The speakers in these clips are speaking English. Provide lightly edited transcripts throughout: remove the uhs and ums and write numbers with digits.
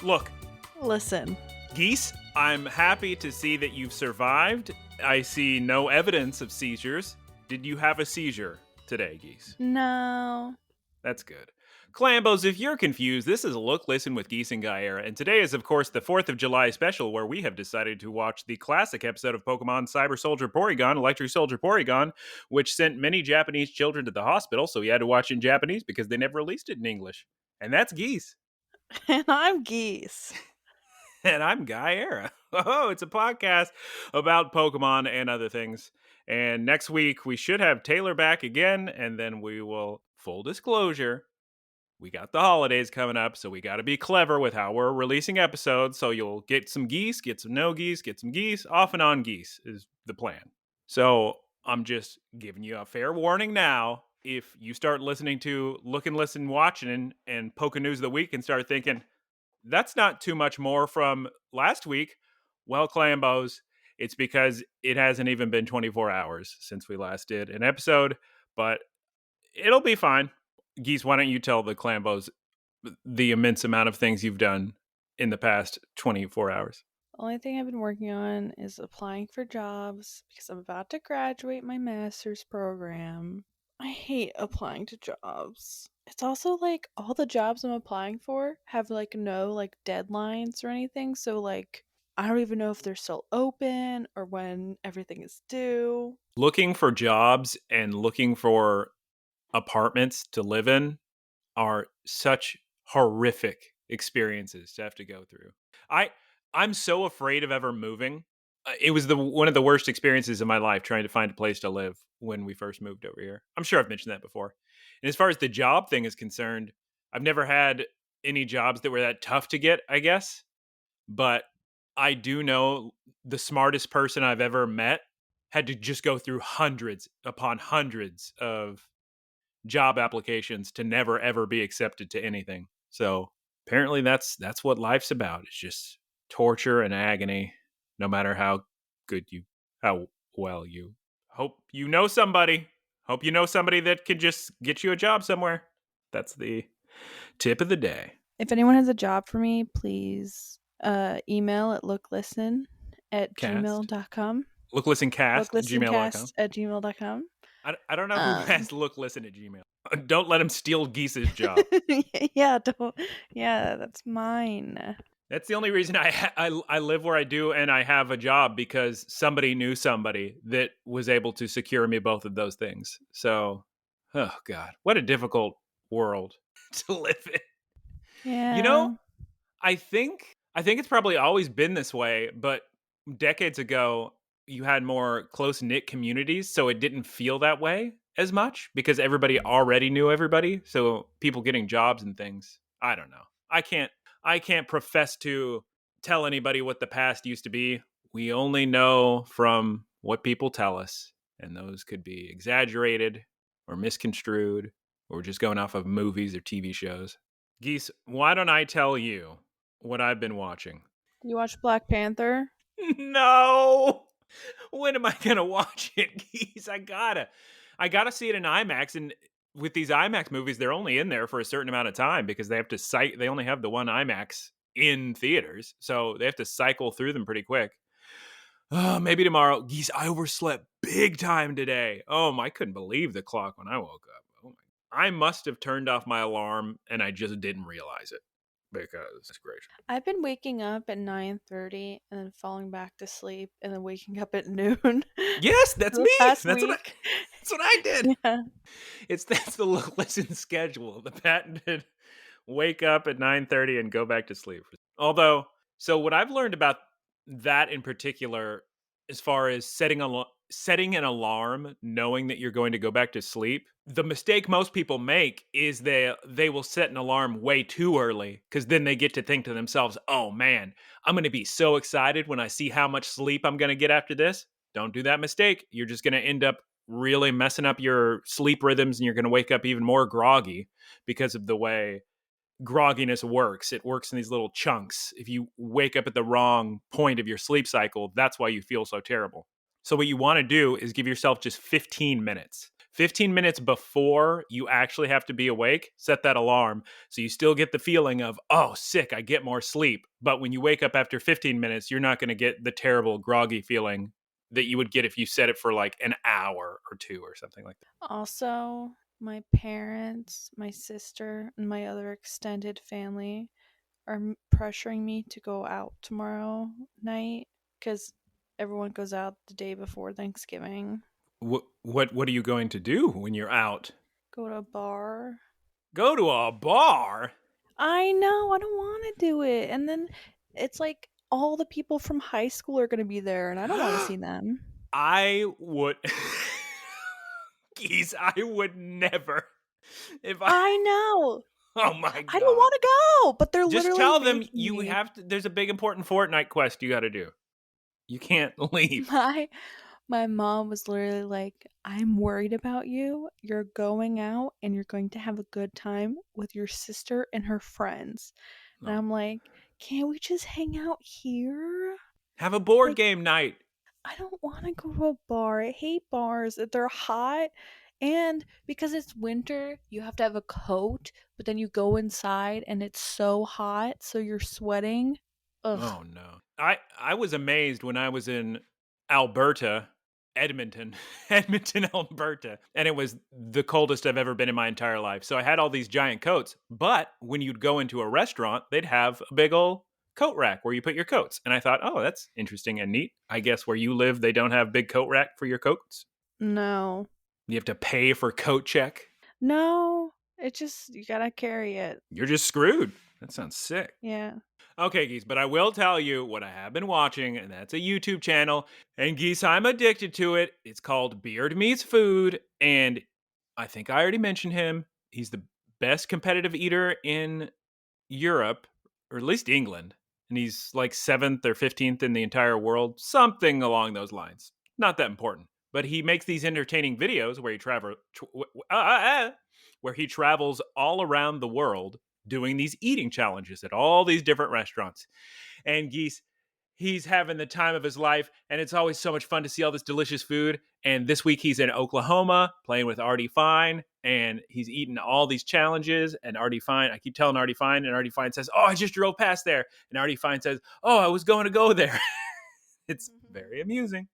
Look, Listen. Geese, I'm happy to see that you've survived. I see no evidence of seizures. Did you have a seizure today, Geese? No. That's good. Clambos, if you're confused, this is Look, Listen with Geese and Guyera, and today is, of course, the 4th of July special where we have decided to watch the classic episode of Pokémon Cyber Soldier Porygon, Electric Soldier Porygon, which sent many Japanese children to the hospital, so we had to watch it in Japanese because they never released it in English. And that's Geese. And I'm Geese. And I'm Guyera. Oh, it's a podcast about Pokemon and other things. And next week, we should have Taylor back again, and then we will, full disclosure, we got the holidays coming up, so we got to be clever with how we're releasing episodes. So you'll get some geese, get some no geese, get some geese, off and on geese is the plan. So I'm just giving you a fair warning now. If you start listening to Look and Listen Watching and Poke News of the Week and start thinking, that's not too much more from last week, well, Clambos, it's because it hasn't even been 24 hours since we last did an episode, but it'll be fine. Geese, why don't you tell the Clambos the immense amount of things you've done in the past 24 hours? The only thing I've been working on is applying for jobs because I'm about to graduate my master's program. I hate applying to jobs. It's also like all the jobs I'm applying for have like no like deadlines or anything, so like I don't even know if they're still open or when everything is due. Looking for jobs and looking for apartments to live in are such horrific experiences to have to go through. I'm so afraid of ever moving. It was one of the worst experiences of my life trying to find a place to live when we first moved over here. I'm sure I've mentioned that before. And as far as the job thing is concerned, I've never had any jobs that were that tough to get, I guess. But I do know the smartest person I've ever met had to just go through hundreds upon hundreds of job applications to never ever be accepted to anything. So apparently that's what life's about. It's just torture and agony, no matter how well you hope you know somebody. Hope you know somebody that can just get you a job somewhere. That's the tip of the day. If anyone has a job for me, please email at looklisten@gmail.com. Looklistencast@gmail.com. Looklistencast@gmail.com. I don't know who has look listen at Gmail. Don't let him steal Geese's job. Yeah, that's mine. That's the only reason I live where I do and I have a job, because somebody knew somebody that was able to secure me both of those things. So, oh God, what a difficult world to live in. Yeah. You know, I think it's probably always been this way, but decades ago you had more close-knit communities, so it didn't feel that way as much because everybody already knew everybody. So people getting jobs and things, I don't know. I can't profess to tell anybody what the past used to be. We only know from what people tell us, and those could be exaggerated or misconstrued or just going off of movies or TV shows. Geese, why don't I tell you what I've been watching? You watch Black Panther? No. When am I gonna watch it, Geese? I gotta see it in IMAX, and with these IMAX movies, they're only in there for a certain amount of time because they have to they only have the one IMAX in theaters, so they have to cycle through them pretty quick. Oh, maybe tomorrow. Geese, I overslept big time today. Oh, I couldn't believe the clock when I woke up. Oh my! I must have turned off my alarm and I just didn't realize it because it's great. I've been waking up at 9:30 and then falling back to sleep and then waking up at noon. Yes, that's me. Last That's week. that's what I did. Yeah. That's the Look Listen schedule. The patented wake up at 9:30 and go back to sleep. Although, so what I've learned about that in particular, as far as setting an alarm, knowing that you're going to go back to sleep, the mistake most people make is they will set an alarm way too early because then they get to think to themselves, "Oh man, I'm going to be so excited when I see how much sleep I'm going to get after this." Don't do that mistake. You're just going to end up really messing up your sleep rhythms, and you're going to wake up even more groggy because of the way grogginess works. It works in these little chunks. If you wake up at the wrong point of your sleep cycle, that's why you feel so terrible. So what you want to do is give yourself just 15 minutes. 15 minutes before you actually have to be awake, set that alarm so you still get the feeling of, oh, sick, I get more sleep. But when you wake up after 15 minutes, you're not going to get the terrible groggy feeling that you would get if you set it for like an hour or two or something like that. Also, my parents, my sister, and my other extended family are pressuring me to go out tomorrow night because everyone goes out the day before Thanksgiving. What are you going to do when you're out? Go to a bar. Go to a bar? I know, I don't want to do it. And then it's like all the people from high school are going to be there, and I don't want to see them. I would. Geese, I would never. If I know. Oh my I don't god. want to go, but they're Just literally tell them making you me. have to. There's a big important Fortnite quest you got to do. You can't leave. My mom was literally like, I'm worried about you. You're going out and you're going to have a good time with your sister and her friends. And No. I'm like, can't we just hang out here? Have a board Like, game night. I don't want to go to a bar. I hate bars. They're hot. And because it's winter, you have to have a coat, but then you go inside and it's so hot, so you're sweating. Ugh. Oh no. I was amazed when I was in Alberta, Edmonton, Edmonton, Alberta, and it was the coldest I've ever been in my entire life. So I had all these giant coats, but when you'd go into a restaurant, they'd have a big old coat rack where you put your coats. And I thought, "Oh, that's interesting and neat. I guess where you live, they don't have big coat rack for your coats. No. You have to pay for coat check. No. It just, you gotta carry it. You're just screwed." That sounds sick. Yeah. Okay, Geese, but I will tell you what I have been watching, and that's a YouTube channel. And Geese, I'm addicted to it. It's called Beard Meets Food, and I think I already mentioned him. He's the best competitive eater in Europe, or at least England. And he's like 7th or 15th in the entire world, something along those lines. Not that important. But he makes these entertaining videos where where he travels all around the world doing these eating challenges at all these different restaurants. And Geese, he's having the time of his life, and it's always so much fun to see all this delicious food. And this week he's in Oklahoma playing with Artie Fine, and he's eating all these challenges. And Artie Fine, I keep telling Artie Fine, and Artie Fine says, "Oh, I just drove past there." And Artie Fine says, "Oh, I was going to go there." It's very amusing.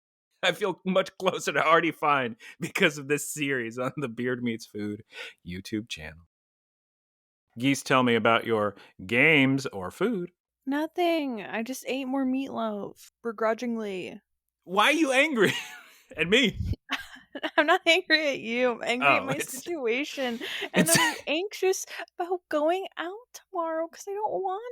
I feel much closer to Artie Fine because of this series on the Beard Meets Food YouTube channel. Geese, tell me about your games or food. Nothing. I just ate more meatloaf begrudgingly. Why are you angry at me? I'm not angry at you. I'm angry at Oh, my situation. And it's I'm anxious about going out tomorrow because I don't want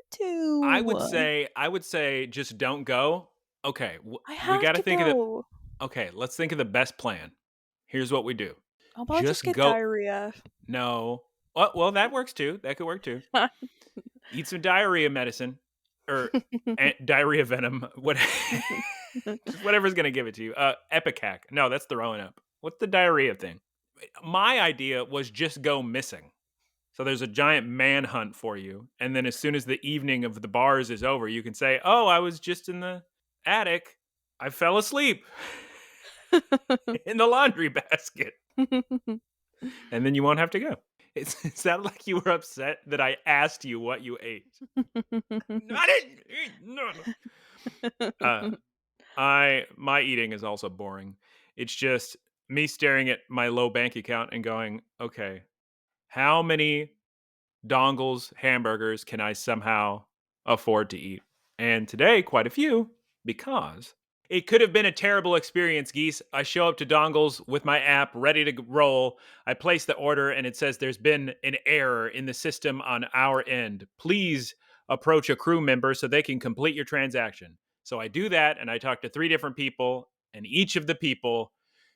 I would say just don't go. Okay, I we have got to to think of the go. okay, let's think of the best plan. Here's what we do. How about I just Just get go. diarrhea? No. Well, that works too. That could work too. Eat some diarrhea medicine or diarrhea venom. Whatever's going to give it to you. Epicac. No, that's throwing up. What's the diarrhea thing? My idea was just go missing. So there's a giant manhunt for you. And then as soon as the evening of the bars is over, you can say, "Oh, I was just in the attic. I fell asleep in the laundry basket." And then you won't have to go. It sounded like you were upset that I asked you what you ate. I didn't eat. No. My eating is also boring. It's just me staring at my low bank account and going, "Okay, how many dongles hamburgers can I somehow afford to eat?" And today, quite a few, because it could have been a terrible experience, Geese. I show up to Dongles with my app ready to roll. I place the order and it says there's been an error in the system on our end. Please approach a crew member so they can complete your transaction. So I do that and I talk to 3 different people, and each of the people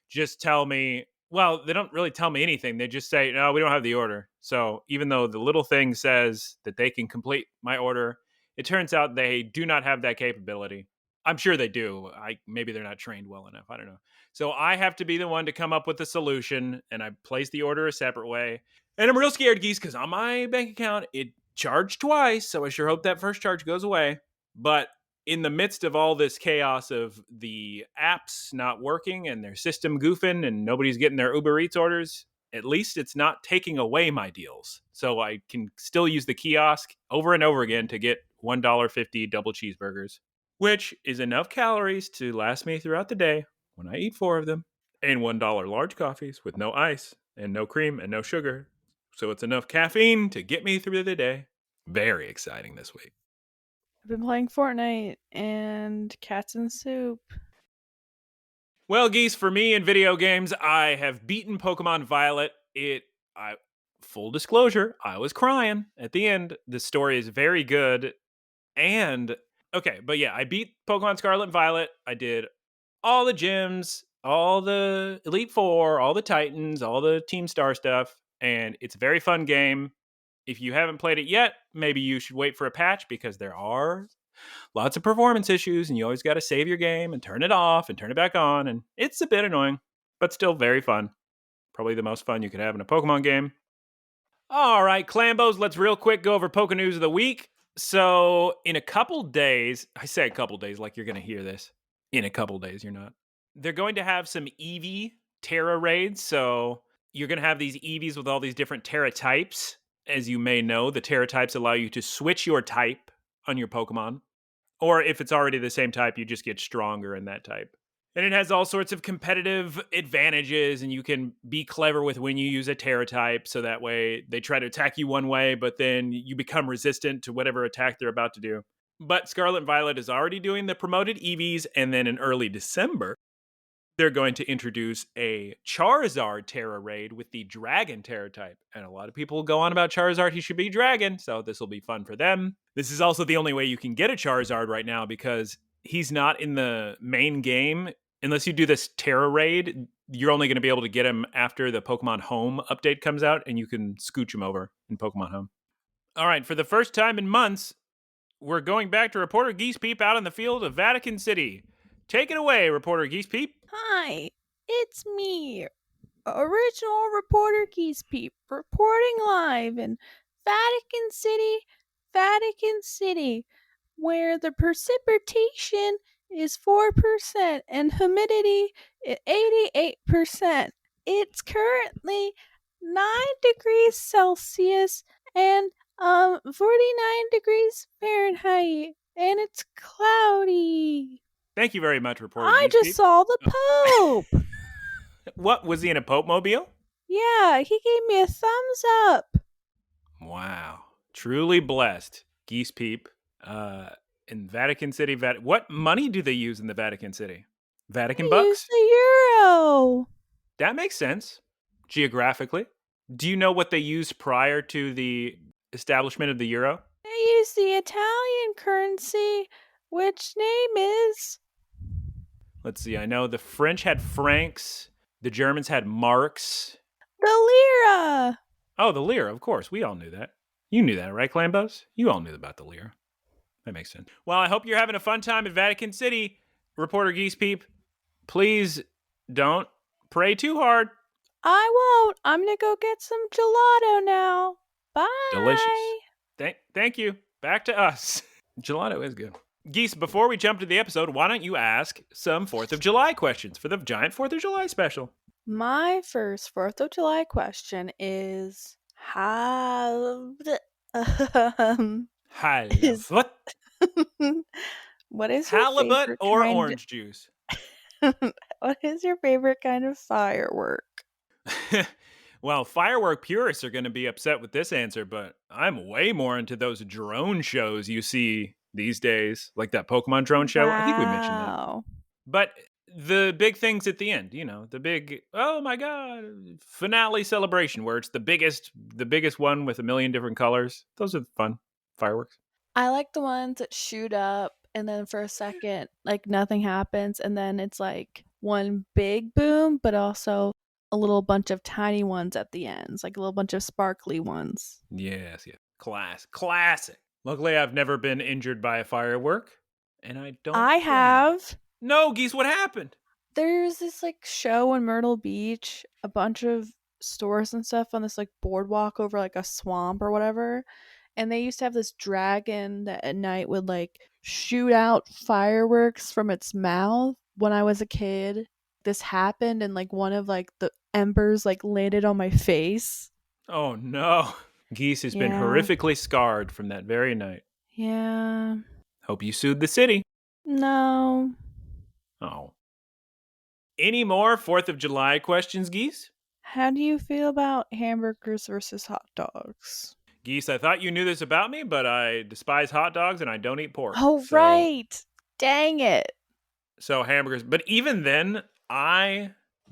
just tell me, well, they don't really tell me anything. They just say, "No, we don't have the order." So even though the little thing says that they can complete my order, it turns out they do not have that capability. I'm sure they do. Maybe they're not trained well enough. I don't know. So I have to be the one to come up with a solution, and I place the order a separate way. And I'm real scared, Geese, because on my bank account it charged twice. So I sure hope that first charge goes away. But in the midst of all this chaos of the apps not working and their system goofing and nobody's getting their Uber Eats orders, at least it's not taking away my deals. So I can still use the kiosk over and over again to get $1.50 double cheeseburgers, which is enough calories to last me throughout the day when I eat 4 of them, and $1 large coffees with no ice and no cream and no sugar. So it's enough caffeine to get me through the day. Very exciting this week. I've been playing Fortnite and Cats and Soup. Well, Geese, for me in video games, I have beaten Pokemon Violet. Full disclosure, I was crying at the end. The story is very good. And, okay, but yeah, I beat Pokemon Scarlet and Violet. I did all the gyms, all the Elite Four, all the Titans, all the Team Star stuff. And it's a very fun game. If you haven't played it yet, maybe you should wait for a patch because there are lots of performance issues and you always got to save your game and turn it off and turn it back on. And it's a bit annoying, but still very fun. Probably the most fun you could have in a Pokemon game. All right, Clambos, let's real quick go over Poke News of the week. So in a couple days, I say a couple days like you're going to hear this. In a couple days, you're not. They're going to have some Eevee Terra raids. So you're going to have these Eevees with all these different Terra types. As you may know, the Terra types allow you to switch your type on your Pokemon. Or if it's already the same type, you just get stronger in that type. And it has all sorts of competitive advantages, and you can be clever with when you use a Terra type, so that way they try to attack you one way, but then you become resistant to whatever attack they're about to do. But Scarlet and Violet is already doing the promoted Eevees, and then in early December, they're going to introduce a Charizard Terra raid with the Dragon Terra type. And a lot of people go on about Charizard, he should be Dragon, so this will be fun for them. This is also the only way you can get a Charizard right now because he's not in the main game. Unless you do this Terra raid, you're only going to be able to get him after the Pokemon Home update comes out, and you can scooch him over in Pokemon Home. All right, for the first time in months, we're going back to reporter Geese Peep out in the field of Vatican City. Take it away, reporter Geese Peep. Hi, it's me, original reporter Geese Peep, reporting live in Vatican City, where the precipitation is 4% and humidity is 88%. It's currently 9 degrees Celsius and 49 degrees Fahrenheit, and it's cloudy. Thank you very much, reporter I Geese just Peep. saw the Pope. What, was he in a Pope mobile? Yeah, he gave me a thumbs up. Wow. Truly blessed, Geese Peep. In Vatican City, what money do they use in the Vatican City? Vatican They bucks? use the euro. That makes sense, geographically. Do you know what they used prior to the establishment of the euro? They use the Italian currency, which name is... Let's see, I know the French had francs, the Germans had marks. the lira. Oh, the lira, of course. We all knew that. You knew that, right, Clambos? You all knew about the lira. That makes sense. Well, I hope you're having a fun time at Vatican City, reporter Geese Peep. Please don't pray too hard. I won't. I'm gonna go get some gelato now. Bye. Delicious. Thank you. Back to us. Gelato is good. Geese, before we jump to the episode, why don't you ask some 4th of July questions for the giant 4th of July special? My first 4th of July question is how... Halibut. What is your Halibut favorite or kind... orange juice? What is your favorite kind of firework? Well, firework purists are going to be upset with this answer, but I'm way more into those drone shows you see these days, like that Pokemon drone show. Wow. I think we mentioned that. But the big things at the end, the big, oh my God, finale celebration where it's the biggest one with a million different colors. Those are fun fireworks. I like the ones that shoot up and then for a second, like nothing happens. And then it's like one big boom, but also a little bunch of tiny ones at the ends, like a little bunch of sparkly ones. Yes. Classic. Luckily, I've never been injured by a firework, and I don't. I have. No, Geese, what happened? There's this like show in Myrtle Beach, a bunch of stores and stuff on this like boardwalk over like a swamp or whatever. And they used to have this dragon that at night would like shoot out fireworks from its mouth. When I was a kid, this happened and like one of like the embers like landed on my face. Oh no. Geese has been Yeah. horrifically scarred from that very night. Yeah. Hope you sued the city. No. Oh. Any more 4th of July questions, Geese? How do you feel about hamburgers versus hot dogs? Geese, I thought you knew this about me, but I despise hot dogs and I don't eat pork. Oh, right. Dang it. So hamburgers. But even then,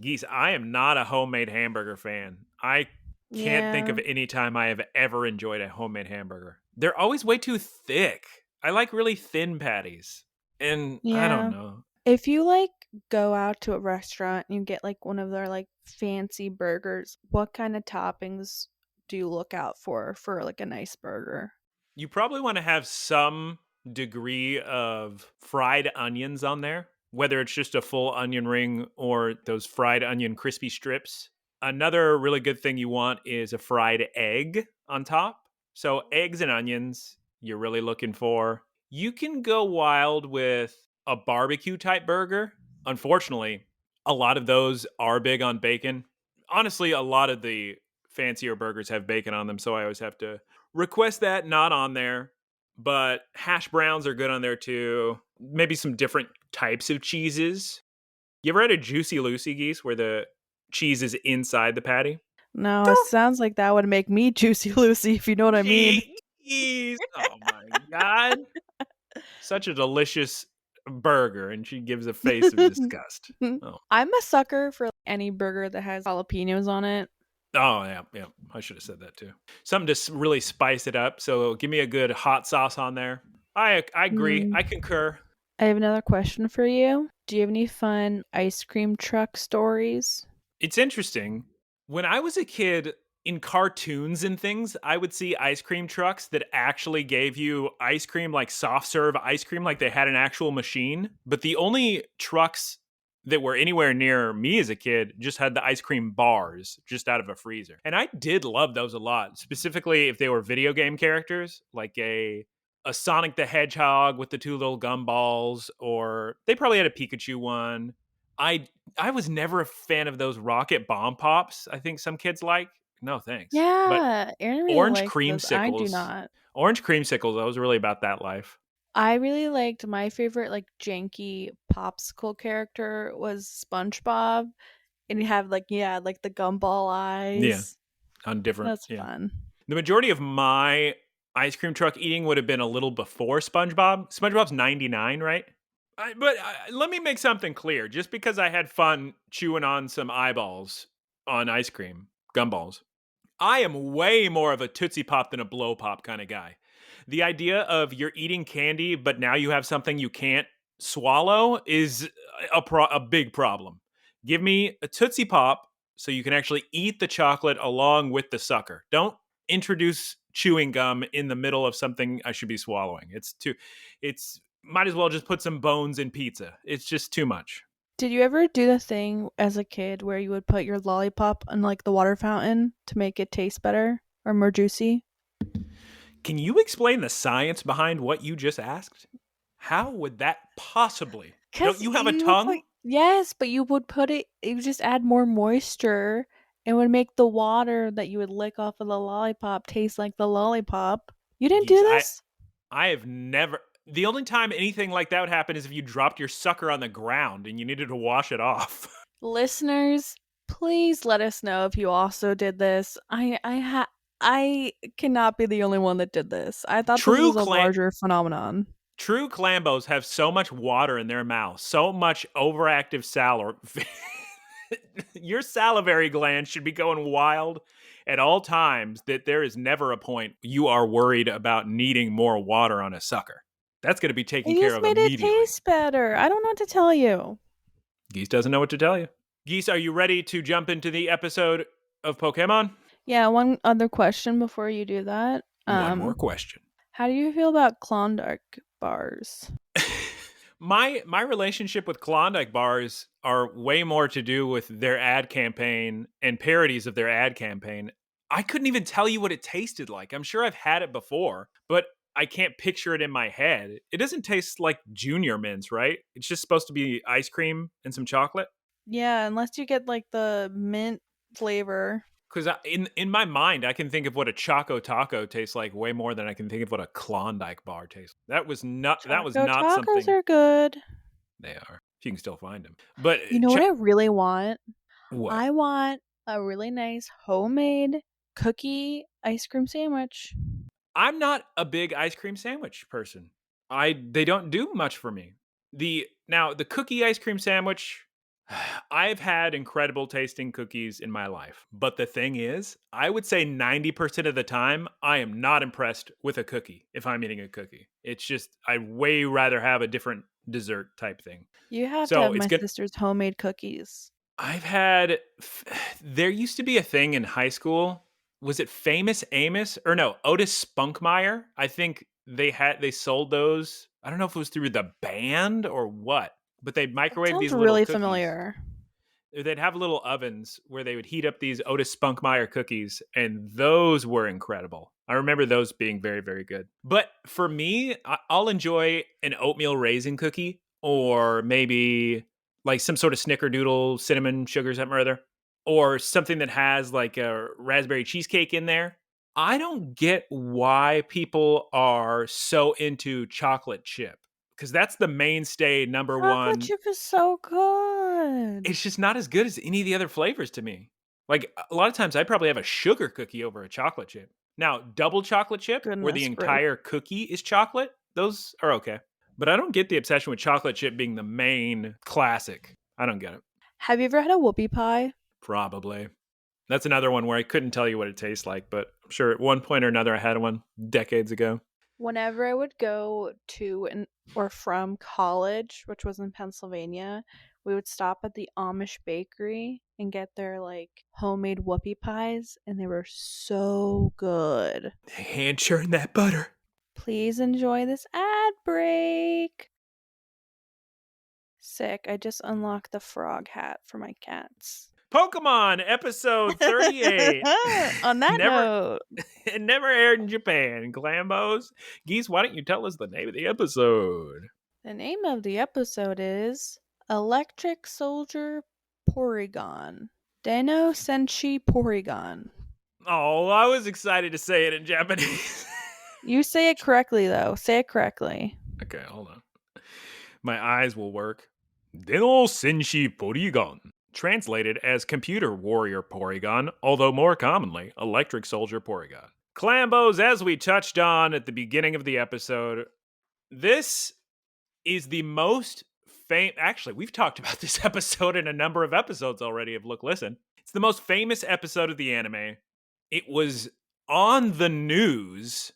Geese, I am not a homemade hamburger fan. I can't think Yeah. of any time I have ever enjoyed a homemade hamburger. They're always way too thick. I like really thin patties. And I don't Yeah. know. If you like go out to a restaurant and you get like one of their like fancy burgers, what kind of toppings do you look out for like a nice burger? You probably want to have some degree of fried onions on there, whether it's just a full onion ring or those fried onion crispy strips. Another really good thing you want is a fried egg on top. So, eggs and onions, you're really looking for. You can go wild with a barbecue type burger. Unfortunately, a lot of those are big on bacon. Honestly, a lot of the fancier burgers have bacon on them, so I always have to request that not on there. But hash browns are good on there too. Maybe some different types of cheeses. You ever had a Juicy Lucy, Geese, where the cheese is inside the patty? No, it sounds like that would make me Juicy Lucy, if you know what I mean. Geese! Oh my god. Such a delicious burger, and she gives a face of disgust. Oh. I'm a sucker for any burger that has jalapenos on it. Oh, yeah. I should have said that too. Something to really spice it up. So give me a good hot sauce on there. I agree. Mm. I concur. I have another question for you. Do you have any fun ice cream truck stories? It's interesting. When I was a kid, in cartoons and things, I would see ice cream trucks that actually gave you ice cream, like soft serve ice cream, like they had an actual machine. But the only trucks that were anywhere near me as a kid just had the ice cream bars just out of a freezer. And I did love those a lot, specifically if they were video game characters, like a Sonic the Hedgehog with the two little gumballs, or they probably had a Pikachu one. I was never a fan of those rocket bomb pops. I think some kids like. No thanks. But Yeah, Aaron really orange likes those. I do creamsicles, not. orange creamsicles. I was really about that life. I really liked my favorite like janky popsicle character was SpongeBob, and you have like like the gumball Yeah, eyes. on different. That's Yeah, fun. the majority of my ice cream truck eating would have been a little before SpongeBob. SpongeBob's 99, right? But let me make something clear. Just because I had fun chewing on some eyeballs on ice cream, gumballs, I am way more of a Tootsie Pop than a Blow Pop kind of guy. The idea of you're eating candy, but now you have something you can't swallow is a big problem. Give me a Tootsie Pop so you can actually eat the chocolate along with the sucker. Don't introduce chewing gum in the middle of something I should be swallowing. It's might as well just put some bones in pizza. It's just too much. Did you ever do the thing as a kid where you would put your lollipop in like the water fountain to make it taste better or more juicy? Can you explain the science behind what you just asked? How would that possibly? Don't Cause you have a you would tongue? yes, but you would put it. You would just add more moisture and would make the water that you would lick off of the lollipop taste like the lollipop. You didn't do Geez, this, I have never. The only time anything like that would happen is if you dropped your sucker on the ground and you needed to wash it off. listeners. Please let us know if you also did this. I cannot be the only one that did this. I thought this True was a clam larger phenomenon. True Clambos have so much water in their mouth, so much overactive Your salivary gland should be going wild at all times that there is never a point you are worried about needing more water on a sucker. That's going to be taken You care just of made it immediately. taste better. I don't know what to tell you. Geese doesn't know what to tell you. Geese, are you ready to jump into the episode of Pokemon? Yeah, one other question before you do that. One more question. How do you feel about Klondike bars? My relationship with Klondike bars are way more to do with their ad campaign and parodies of their ad campaign. I couldn't even tell you what it tasted like. I'm sure I've had it before, but I can't picture it in my head. It doesn't taste like Junior Mints, right? It's just supposed to be ice cream and some chocolate. Yeah, unless you get like the mint flavor. Because in my mind, I can think of what a Choco Taco tastes like way more than I can think of what a Klondike bar tastes. That was Choco not tacos something. are good. They are. If you can still find them, but You know what I really want? what? I want a really nice homemade cookie ice cream sandwich. I'm not a big ice cream sandwich person. They don't do much for me. The cookie ice cream sandwich, I've had incredible tasting cookies in my life. But the thing is, I would say 90% of the time I am not impressed with a cookie if I'm eating a cookie. It's just I'd way rather have a different dessert type thing. You have to So have it's my good. sister's homemade cookies. I've had. There used to be a thing in high school. Was it Famous Amos or no Otis Spunkmeyer? I think they sold those. I don't know if it was through the band or what, but they That microwave sounds these little really cookies. familiar. They'd have little ovens where they would heat up these Otis Spunkmeyer cookies, and those were incredible. I remember those being very, very good. But for me, I'll enjoy an oatmeal raisin cookie or maybe like some sort of snickerdoodle, cinnamon, sugar, something or other, or something that has like a raspberry cheesecake in there. I don't get why people are so into chocolate chip because that's the mainstay number Chocolate one. chip is so good. It's just not as good as any of the other flavors to me. Like a lot of times, I'd probably have a sugar cookie over a chocolate chip. Now, double chocolate chip, where the Goodness gracious. entire cookie is chocolate, those are okay. But I don't get the obsession with chocolate chip being the main classic. I don't get it. Have you ever had a whoopie pie? Probably. That's another one where I couldn't tell you what it tastes like, but I'm sure at one point or another I had one decades ago. Whenever I would go to or from college, which was in Pennsylvania, we would stop at the Amish bakery and get their like homemade whoopie pies, and they were so good. They hand churn that butter. Please enjoy this ad break. Sick. I just unlocked the frog hat for my cats. Pokemon episode 38. On that Never note, it never aired in Japan. Clambos. Geese, why don't you tell us the name of the episode? the name of the episode is Electric Soldier Porygon. De no se shi Porygon. Oh, I was excited to say it in Japanese. You say it correctly, though. Say it correctly. Okay, hold on. My eyes will work. De no se shi Porygon. Translated as Computer Warrior Porygon, although more commonly, Electric Soldier Porygon. Clambos, as we touched on at the beginning of the episode, this is the most famous. Actually, we've talked about this episode in a number of episodes already of Look Listen. It's the most famous episode of the anime. It was on the news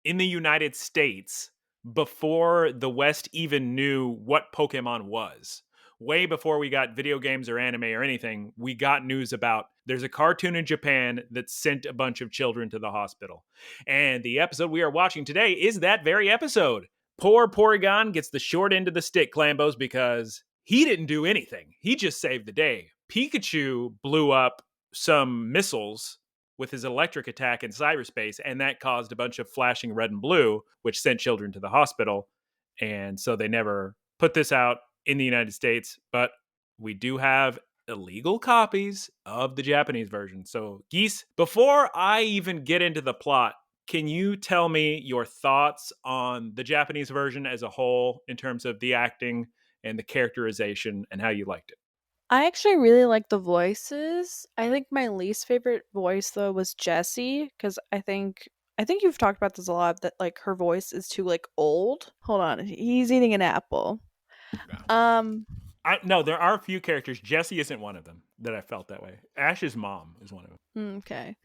in the United States before the West even knew what Pokemon was. Way before we got video games or anime or anything, we got news about there's a cartoon in Japan that sent a bunch of children to the hospital. And the episode we are watching today is that very episode. Poor Porygon gets the short end of the stick, Clambos, because he didn't do anything. He just saved the day. Pikachu blew up some missiles with his electric attack in cyberspace, and that caused a bunch of flashing red and blue, which sent children to the hospital. And so they never put this out in the United States, but we do have illegal copies of the Japanese version. So, Geese, before I even get into the plot, can you tell me your thoughts on the Japanese version as a whole in terms of the acting and the characterization and how you liked it? I actually really like the voices. I think my least favorite voice though was Jessie because I think you've talked about this a lot that like her voice is too like old. Hold on, he's eating an apple. Yeah. Um, No, there are a few characters. Jessie isn't one of them that I felt that way. Ash's mom is one of them. okay.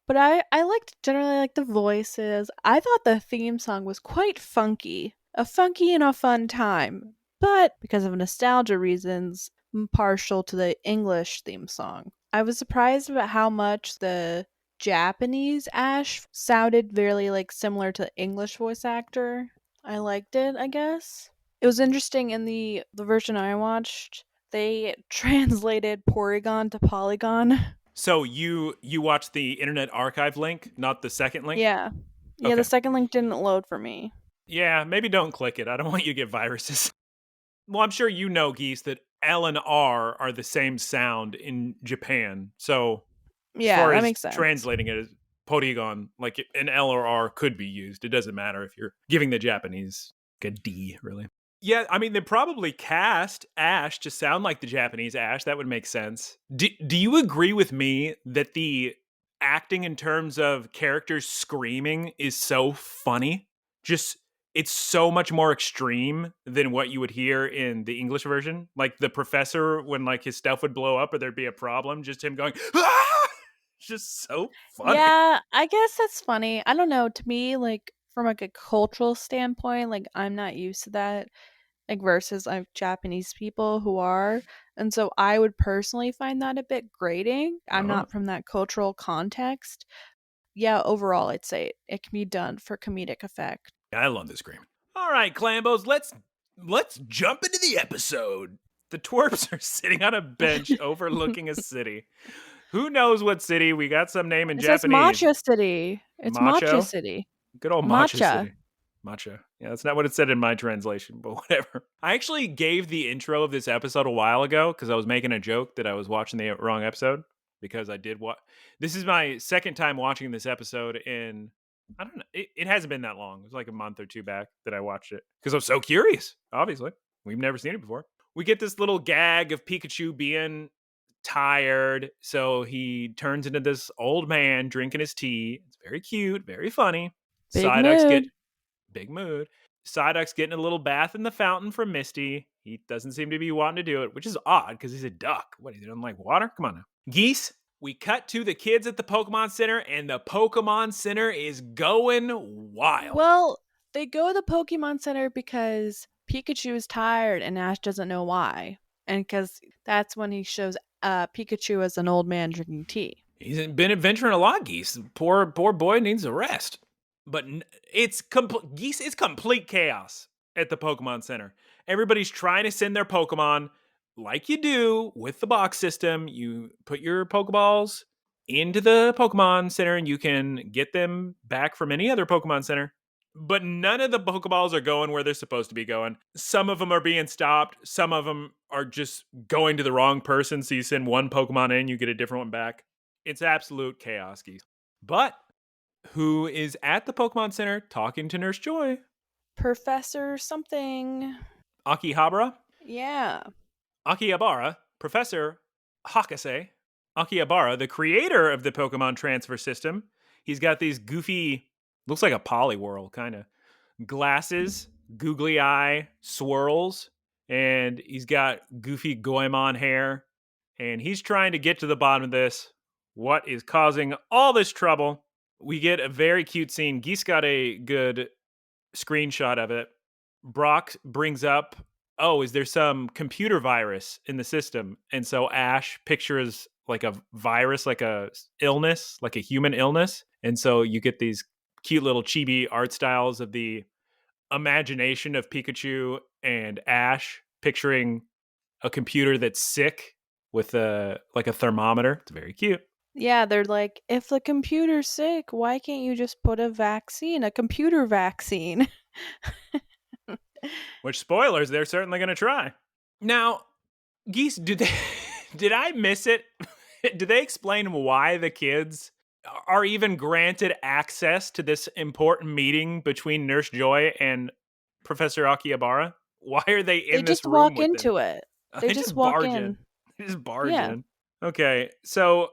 But I liked generally like the voices. I thought the theme song was quite funky. A funky and a fun time. But because of nostalgia reasons, I'm partial to the English theme song. I was surprised about how much the Japanese Ash sounded very like similar to the English voice actor. I liked it, I guess. It was interesting in the version I watched, they translated Porygon to Polygon. So you watched the Internet Archive link, not the second link? Yeah. Yeah, the Okay. second link didn't load for me. Yeah, maybe don't click it. I don't want you to get viruses. Well, I'm sure you know, Geese, that L and R are the same sound in Japan. So as Yeah, far that as makes sense. translating it as Porygon, like an L or R could be used. It doesn't matter if you're giving the Japanese like a D, really. Yeah, I mean, they probably cast Ash to sound like the Japanese Ash. That would make sense. Do you agree with me that the acting in terms of characters screaming is so funny? Just it's so much more extreme than what you would hear in the English version. Like the professor, when like his stuff would blow up or there'd be a problem, just him going, ah! Just so funny. Yeah, I guess that's funny. I don't know. To me, like from like a cultural standpoint, like I'm not used to that. Like versus like Japanese people who are. And so I would personally find that a bit grating. I'm Oh, not from that cultural context. Yeah, overall I'd say it can be done for comedic effect. I love this screaming. All right, Clambos, let's jump into the episode. The twerps are sitting on a bench overlooking a city. Who knows what city? We got some name in It says Japanese. Matcha City. It's Matcha Macho? City. Good old Matcha Matcha. City. Matcha. Yeah, that's not what it said in my translation, but whatever. I actually gave the intro of this episode a while ago because I was making a joke that I was watching the wrong episode because I did what. This is my second time watching this episode in. I don't know. It hasn't been that long. It was like a month or two back that I watched it because I was so curious. Obviously, we've never seen it before. We get this little gag of Pikachu being tired, so he turns into this old man drinking his tea. It's very cute, very funny. Big Psyduck's get mood. big mood. Psyduck's getting a little bath in the fountain from Misty. He doesn't seem to be wanting to do it, which is odd because he's a duck. What, he doesn't like water? Come on now. Geese, we cut to the kids at the Pokemon Center, and the Pokemon Center is going wild. Well, they go to the Pokemon Center because Pikachu is tired and Ash doesn't know why. And because that's when he shows Pikachu as an old man drinking tea. He's been adventuring a lot, Geese. Poor boy needs a rest. But Geese. It's complete chaos at the Pokemon Center. Everybody's trying to send their Pokemon, like you do with the box system. You put your Pokeballs into the Pokemon Center, and you can get them back from any other Pokemon Center. But none of the Pokeballs are going where they're supposed to be going. Some of them are being stopped. Some of them are just going to the wrong person. So you send one Pokemon in, you get a different one back. It's absolute chaos, Geese. But who is at the Pokemon Center talking to Nurse Joy? Professor something. Akihabara? Yeah. Akihabara, Professor Hakase Akihabara, the creator of the Pokemon transfer system. He's got these goofy, looks like a Poliwhirl kind of glasses, googly eye swirls, and he's got goofy Goemon hair. And he's trying to get to the bottom of this. What is causing all this trouble? We get a very cute scene. Geese got a good screenshot of it. Brock brings up, oh, is there some computer virus in the system? And so Ash pictures like a virus, like a illness, like a human illness. And so you get these cute little chibi art styles of the imagination of Pikachu and Ash picturing a computer that's sick with a like a thermometer. It's very cute. Yeah, they're like, if the computer's sick, why can't you just put a computer vaccine? Which spoilers, they're certainly going to try. Now, Geese, did they did I miss it? Did they explain why the kids are even granted access to this important meeting between Nurse Joy and Professor Akihabara? Why are they They in this just room walk with them? into it. They They just just walk barge in. in. They just barge Yeah. in. Okay, so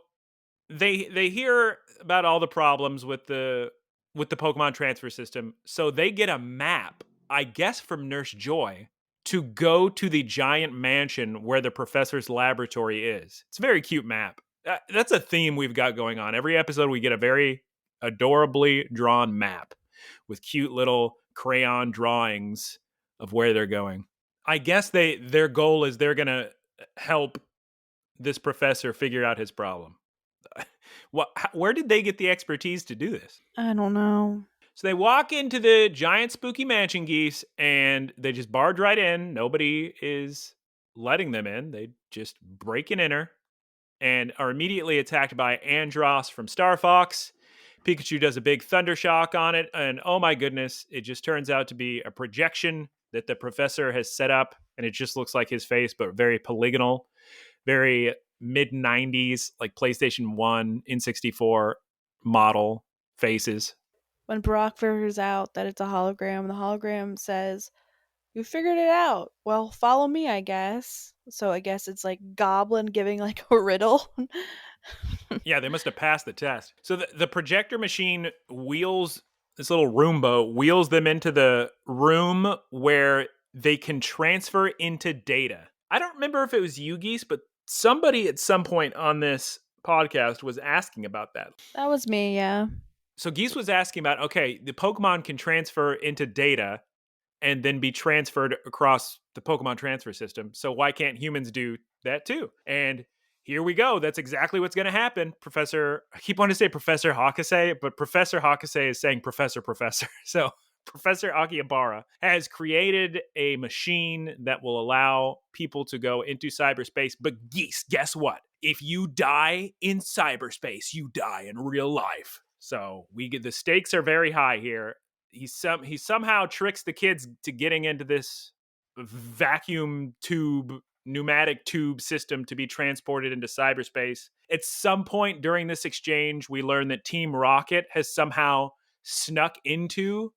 they hear about all the problems with the Pokemon transfer system, so they get a map, I guess from Nurse Joy, to go to the giant mansion where the professor's laboratory is. It's a very cute map. That's a theme we've got going on. Every episode we get a very adorably drawn map with cute little crayon drawings of where they're going. I guess their goal is they're going to help this professor figure out his problem. Where did they get the expertise to do this? I don't know. So they walk into the giant spooky mansion, Geese, and they just barge right in. Nobody is letting them in. They just break and enter. and are immediately attacked by Andros from Star Fox. Pikachu does a big thunder shock on it, and oh my goodness, it just turns out to be a projection that the professor has set up, and it just looks like his face, but very polygonal, very mid 90s, like PlayStation 1, N64 model faces. When Brock figures out that it's a hologram, the hologram says, "You figured it out. Well, follow me, I guess." So I guess it's like Goblin giving like a riddle. Yeah, they must have passed the test. So the projector machine wheels, this little Roomba wheels them into the room where they can transfer into data. I don't remember if it was you, Geese, but somebody at some point on this podcast was asking about that. That was me, yeah. So Geese was asking about, okay, the Pokemon can transfer into data and then be transferred across the Pokemon transfer system. So why can't humans do that too? And here we go. That's exactly what's going to happen. I keep wanting to say Professor Hakase, but Professor Hakase is saying Professor. So Professor Akihabara has created a machine that will allow people to go into cyberspace. But Geese, guess what? If you die in cyberspace, you die in real life. So the stakes are very high here. He somehow tricks the kids to getting into this vacuum tube, pneumatic tube system to be transported into cyberspace. At some point during this exchange, we learn that Team Rocket has somehow snuck into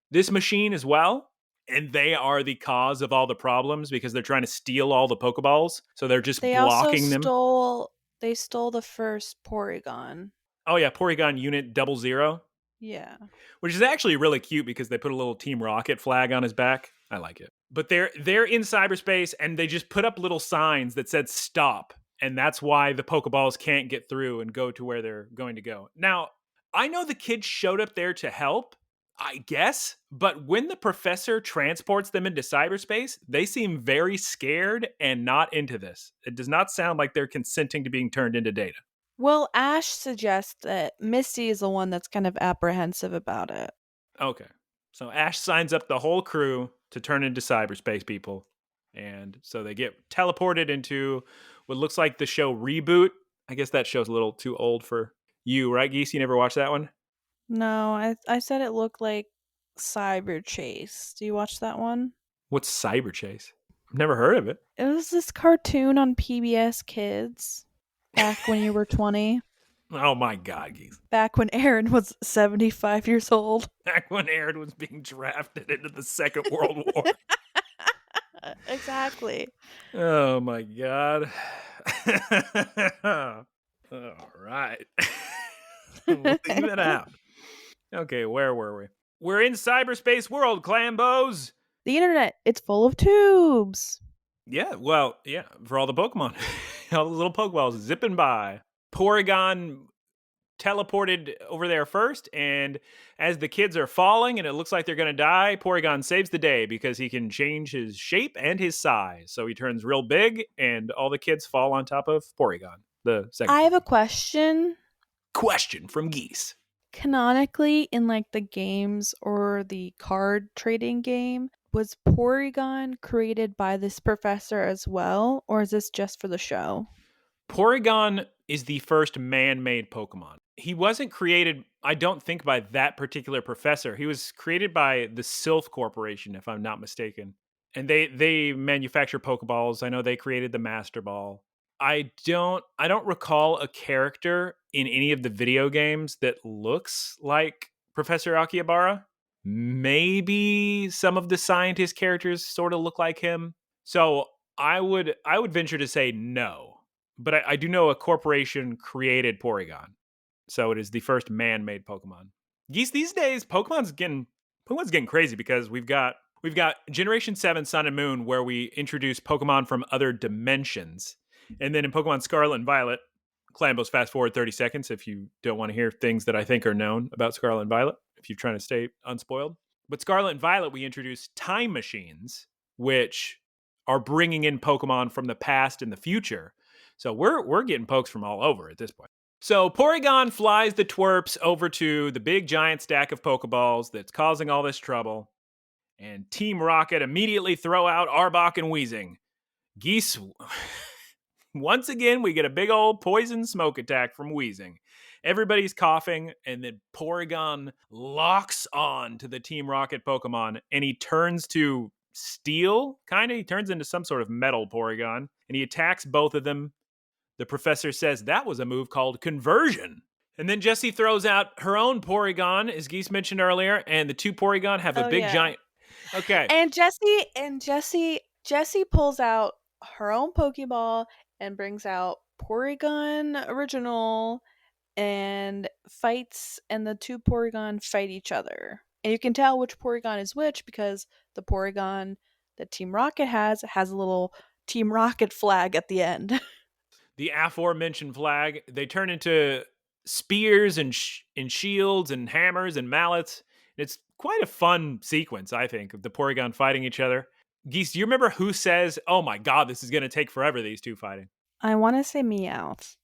this machine as well, and they are the cause of all the problems because they're trying to steal all the Pokeballs. So they're just They also blocking them. stole the first Porygon. Oh yeah, Porygon Unit 00. Yeah. Which is actually really cute because they put a little Team Rocket flag on his back. I like it. But they're in cyberspace and they just put up little signs that said stop. And that's why the Pokeballs can't get through and go to where they're going to go. Now, I know the kids showed up there to help, I guess, but when the professor transports them into cyberspace, they seem very scared and not into this. It does not sound like they're consenting to being turned into data. Well, Ash suggests that Misty is the one that's kind of apprehensive about it. Okay. So Ash signs up the whole crew to turn into cyberspace people. And so they get teleported into what looks like the show Reboot. I guess that show's a little too old for you, right, Geese? You never watched that one? No, I said it looked like Cyber Chase. Do you watch that one? What's Cyber Chase? I've never heard of it. It was this cartoon on PBS Kids back when you were 20. Oh my God, Geese. Back when Aaron was 75 years old. Back when Aaron was being drafted into the Second World War. Exactly. Oh my God. All right. Leave it out. Okay, where were we? We're in cyberspace world, Clambos. The internet, it's full of tubes. Yeah, well, yeah, for all the Pokemon. All the little Pokeballs zipping by. Porygon teleported over there first, and as the kids are falling and it looks like they're going to die, Porygon saves the day because he can change his shape and his size. So he turns real big, and all the kids fall on top of Porygon. The second I have a question. Question from Geese. Canonically, in like the games or the card trading game, was Porygon created by this professor as well, or is this just for the show? Porygon is the first man-made Pokemon. He wasn't created, I don't think, by that particular professor. He was created by the Sylph Corporation, if I'm not mistaken. And they manufacture Pokeballs. I know they created the Master Ball. I don't recall a character in any of the video games that looks like Professor Akihabara. Maybe some of the scientist characters sort of look like him. So I would venture to say no. But I do know a corporation created Porygon. So it is the first man-made Pokemon. Geese, these days, Pokemon's getting crazy because we've got Generation 7 Sun and Moon where we introduce Pokemon from other dimensions. And then in Pokemon Scarlet and Violet, Clambos, fast forward 30 seconds if you don't want to hear things that I think are known about Scarlet and Violet, if you're trying to stay unspoiled. But Scarlet and Violet, we introduce time machines, which are bringing in Pokemon from the past and the future. So we're getting pokes from all over at this point. So Porygon flies the twerps over to the big giant stack of Pokeballs that's causing all this trouble. And Team Rocket immediately throw out Arbok and Weezing. Geese, Once again, we get a big old poison smoke attack from wheezing. Everybody's coughing, and then Porygon locks on to the Team Rocket Pokemon, and he turns to steel, kind of. He turns into some sort of metal Porygon, and he attacks both of them. The professor says that was a move called conversion. And then Jessie throws out her own Porygon, as Geese mentioned earlier, and the two Porygon have a big giant. Okay. And Jessie pulls out her own Pokeball and brings out Porygon original and fights, and the two Porygon fight each other. And you can tell which Porygon is which because the Porygon that Team Rocket has a little Team Rocket flag at the end. The aforementioned flag. They turn into spears and shields and hammers and mallets. It's quite a fun sequence, I think, of the Porygon fighting each other. Geese, do you remember who says, "Oh my god, this is going to take forever, these two fighting"? I want to say Meowth.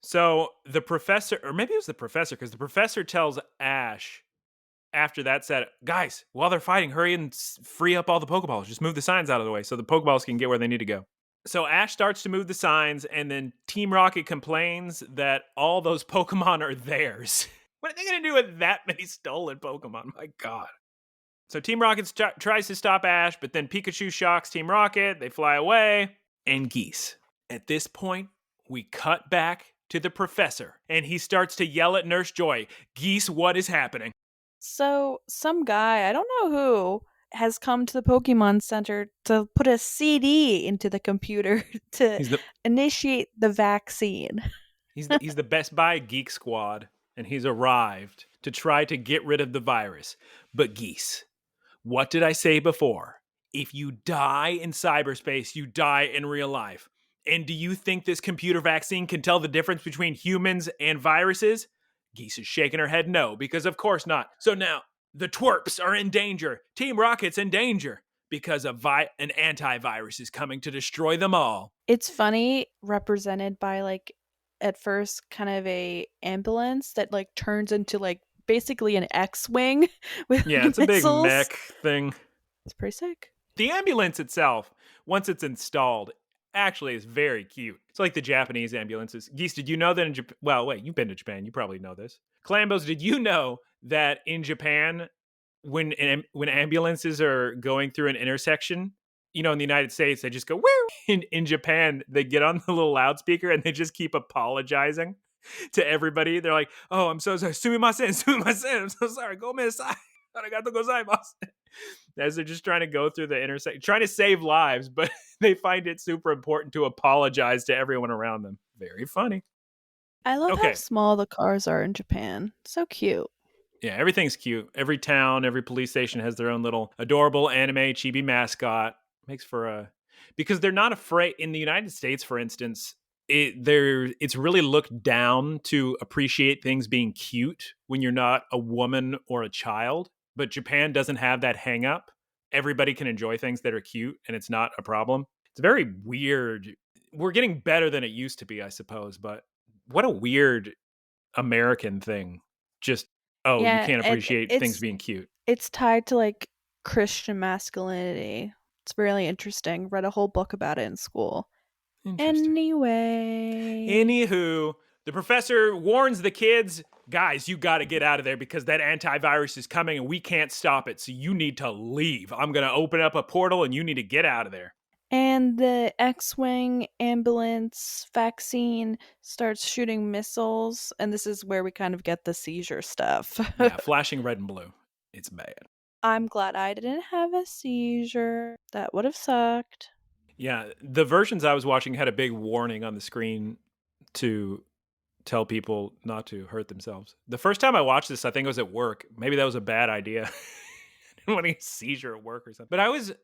So the professor, or maybe it was the professor, because the professor tells Ash after that said, "Guys, while they're fighting, hurry and free up all the Pokeballs. Just move the signs out of the way so the Pokeballs can get where they need to go." So Ash starts to move the signs, and then Team Rocket complains that all those Pokemon are theirs. What are they going to do with that many stolen Pokemon? My god. So Team Rocket tries to stop Ash, but then Pikachu shocks Team Rocket. They fly away. And Geese. At this point, we cut back to the professor, and he starts to yell at Nurse Joy. Geese, what is happening? So some guy, I don't know who, has come to the Pokemon Center to put a CD into the computer to initiate the vaccine. He's the Best Buy Geek Squad, and he's arrived to try to get rid of the virus. But Geese, what did I say before? If you die in cyberspace, you die in real life. And do you think this computer vaccine can tell the difference between humans and viruses? Geese is shaking her head no, because of course not. So now, the twerps are in danger. Team Rocket's in danger because an antivirus is coming to destroy them all. It's funny, represented by like at first kind of a ambulance that like turns into like basically an X-wing with it's missiles. A big mech thing. It's pretty sick. The ambulance itself, once it's installed, actually is very cute. It's like the Japanese ambulances. Geese, did you know that in Japan? Well, wait, you've been to Japan. You probably know this. Clambos, did you know that in Japan, when ambulances are going through an intersection, in the United States, they just go, woo! In Japan, they get on the little loudspeaker and they just keep apologizing to everybody. They're like, "Oh, I'm so sorry. Sumimasen. I'm so sorry. Go aside. Arigato gozaimasu." As they're just trying to go through the intersection, trying to save lives, but they find it super important to apologize to everyone around them. Very funny. I love how small the cars are in Japan. So cute. Yeah, everything's cute. Every town, every police station has their own little adorable anime chibi mascot. Makes for because they're not afraid. In the United States, for instance, it's really looked down to appreciate things being cute when you're not a woman or a child. But Japan doesn't have that hang up. Everybody can enjoy things that are cute, and it's not a problem. It's very weird. We're getting better than it used to be, I suppose. But what a weird American thing. Just, you can't appreciate things being cute. It's tied to like Christian masculinity. It's really interesting. Read a whole book about it in school. Anywho, the professor warns the kids, "Guys, you got to get out of there because that antivirus is coming and we can't stop it. So you need to leave. I'm going to open up a portal and you need to get out of there." And the X-Wing ambulance vaccine starts shooting missiles. And this is where we kind of get the seizure stuff. Yeah, flashing red and blue. It's bad. I'm glad I didn't have a seizure. That would have sucked. Yeah, the versions I was watching had a big warning on the screen to tell people not to hurt themselves. The first time I watched this, I think it was at work. Maybe that was a bad idea. I didn't want to get a seizure at work or something. But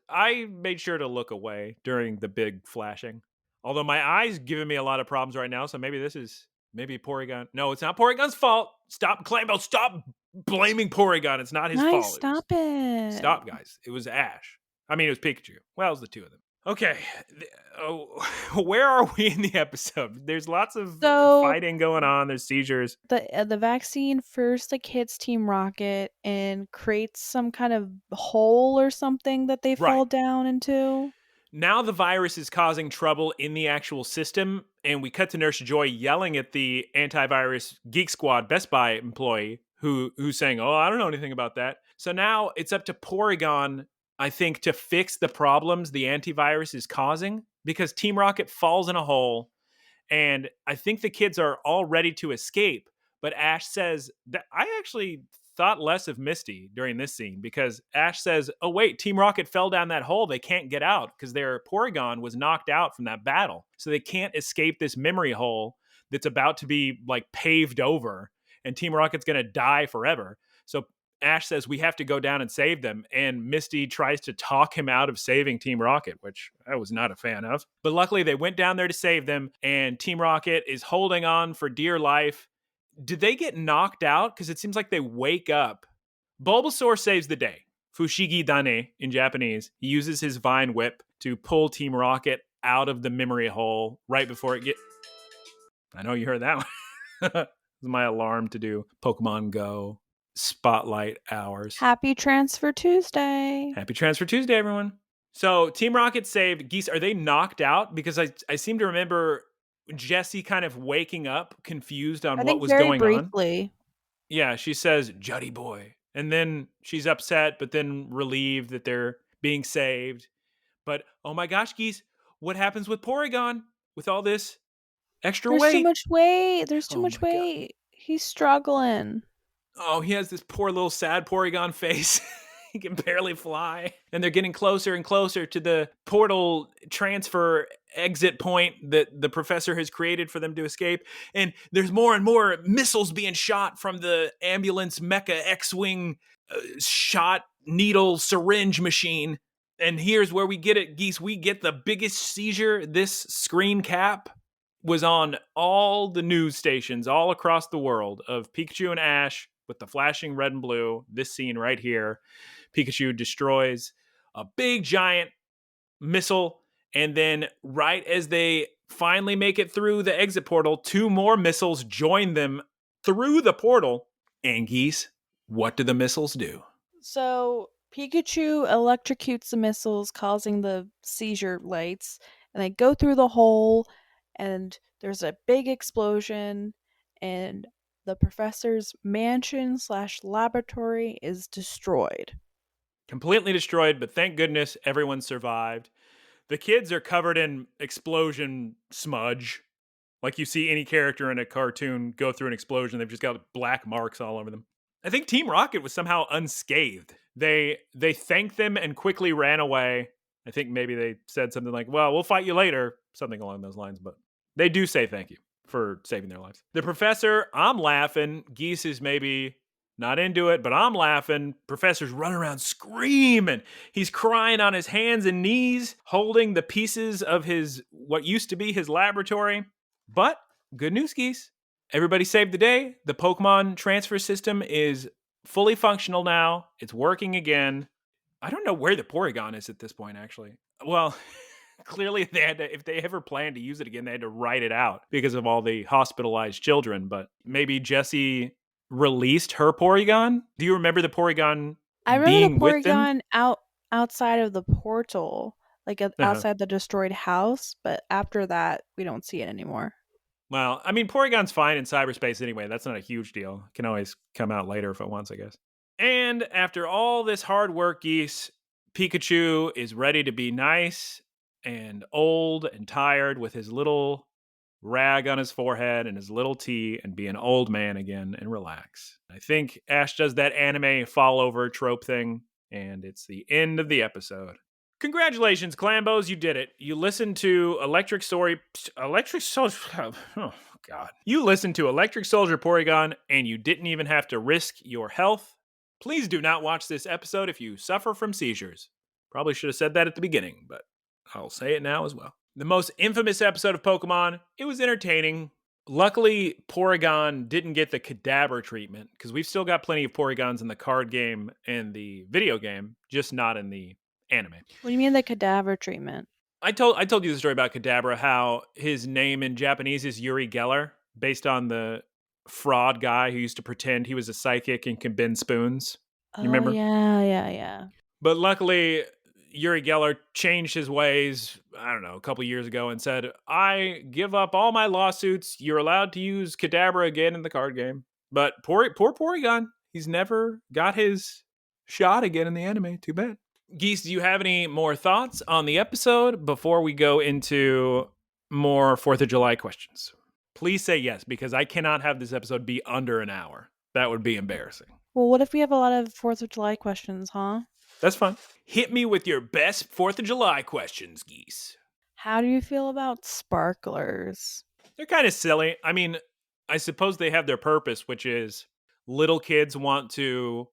I made sure to look away during the big flashing. Although my eye's giving me a lot of problems right now, so maybe Porygon. No, it's not Porygon's fault. Stop, Clambo. Stop blaming Porygon. It's not his fault. Stop it. Stop, guys. It was Ash. I mean, it was Pikachu. Well, it was the two of them. Okay, where are we in the episode? There's lots of fighting going on. There's seizures. The vaccine first like hits Team Rocket and creates some kind of hole or something that they fall down into. Now the virus is causing trouble in the actual system, and we cut to Nurse Joy yelling at the antivirus Geek Squad Best Buy employee who's saying, "Oh, I don't know anything about that." So now it's up to Porygon, I think, to fix the problems the antivirus is causing because Team Rocket falls in a hole, and I think the kids are all ready to escape. But Ash says that I actually thought less of Misty during this scene because Ash says, "Oh wait, Team Rocket fell down that hole. They can't get out because their Porygon was knocked out from that battle. So they can't escape this memory hole that's about to be like paved over and Team Rocket's going to die forever." So Ash says we have to go down and save them, and Misty tries to talk him out of saving Team Rocket, which I was not a fan of. But luckily they went down there to save them, and Team Rocket is holding on for dear life. Did they get knocked out? Because it seems like they wake up. Bulbasaur saves the day. Fushigi Dane in Japanese. He uses his Vine Whip to pull Team Rocket out of the memory hole right before it I know you heard that one. This is my alarm to do Pokemon Go Spotlight hours. Happy Transfer Tuesday. Happy Transfer Tuesday, everyone. So Team Rocket saved Geese. Are they knocked out? Because I seem to remember Jessie kind of waking up confused on what was going briefly. on. Yeah, she says, "Juddy boy." And then she's upset, but then relieved that they're being saved. But oh my gosh, Geese, what happens with Porygon with all this extra weight? There's too much weight. There's too Oh much my God. weight. He's struggling. Oh, he has this poor little sad Porygon face. He can barely fly. And they're getting closer and closer to the portal transfer exit point that the professor has created for them to escape. And there's more and more missiles being shot from the ambulance mecha X-Wing shot needle syringe machine. And here's where we get it, Geese. We get the biggest seizure. This screen cap was on all the news stations all across the world of Pikachu and Ash with the flashing red and blue. This scene right here. Pikachu destroys a big giant missile, and then right as they finally make it through the exit portal, two more missiles join them through the portal. And Geese, what do the missiles do? So Pikachu electrocutes the missiles, causing the seizure lights, and they go through the hole, and there's a big explosion, and the professor's mansion/laboratory is destroyed. Completely destroyed, but thank goodness everyone survived. The kids are covered in explosion smudge. Like you see any character in a cartoon go through an explosion, they've just got black marks all over them. I think Team Rocket was somehow unscathed. They thanked them and quickly ran away. I think maybe they said something like, "Well, we'll fight you later," something along those lines, but they do say thank you for saving their lives. The professor, I'm laughing. Geese is maybe not into it, but I'm laughing. Professor's running around screaming. He's crying on his hands and knees, holding the pieces of his what used to be his laboratory. But good news, Geese. Everybody saved the day. The Pokemon transfer system is fully functional now. It's working again. I don't know where the Porygon is at this point, actually. Well, clearly they had to, if they ever planned to use it again, they had to write it out because of all the hospitalized children. But maybe Jessie released her Porygon. Do you remember the Porygon I remember being the with them? Porygon outside of the portal, like Uh-huh. outside the destroyed house, but after that, we don't see it anymore. Well, I mean, Porygon's fine in cyberspace anyway. That's not a huge deal. It can always come out later if it wants, I guess. And after all this hard work, Geese, Pikachu is ready to be nice and old and tired with his little rag on his forehead and his little tea and be an old man again and relax. I think Ash does that anime fall over trope thing, and it's the end of the episode. Congratulations, Clambos, you did it. You listened to Electric Soldier. Oh, God. You listened to Electric Soldier Porygon, and you didn't even have to risk your health. Please do not watch this episode if you suffer from seizures. Probably should have said that at the beginning, but I'll say it now as well. The most infamous episode of Pokemon. It was entertaining. Luckily, Porygon didn't get the Kadabra treatment, because we've still got plenty of Porygons in the card game and the video game, just not in the anime. What do you mean the cadaver treatment? I told you the story about Kadabra, how his name in Japanese is Uri Geller, based on the fraud guy who used to pretend he was a psychic and could bend spoons. You Oh remember? yeah. But luckily, Uri Geller changed his ways, I don't know, a couple years ago and said, I give up all my lawsuits. You're allowed to use Kadabra again in the card game. But poor Porygon, he's never got his shot again in the anime. Too bad. Geese, do you have any more thoughts on the episode before we go into more 4th of July questions? Please say yes, because I cannot have this episode be under an hour. That would be embarrassing. Well, what if we have a lot of 4th of July questions, huh? That's fine. Hit me with your best 4th of July questions, Geese. How do you feel about sparklers? They're kind of silly. I mean, I suppose they have their purpose, which is little kids want to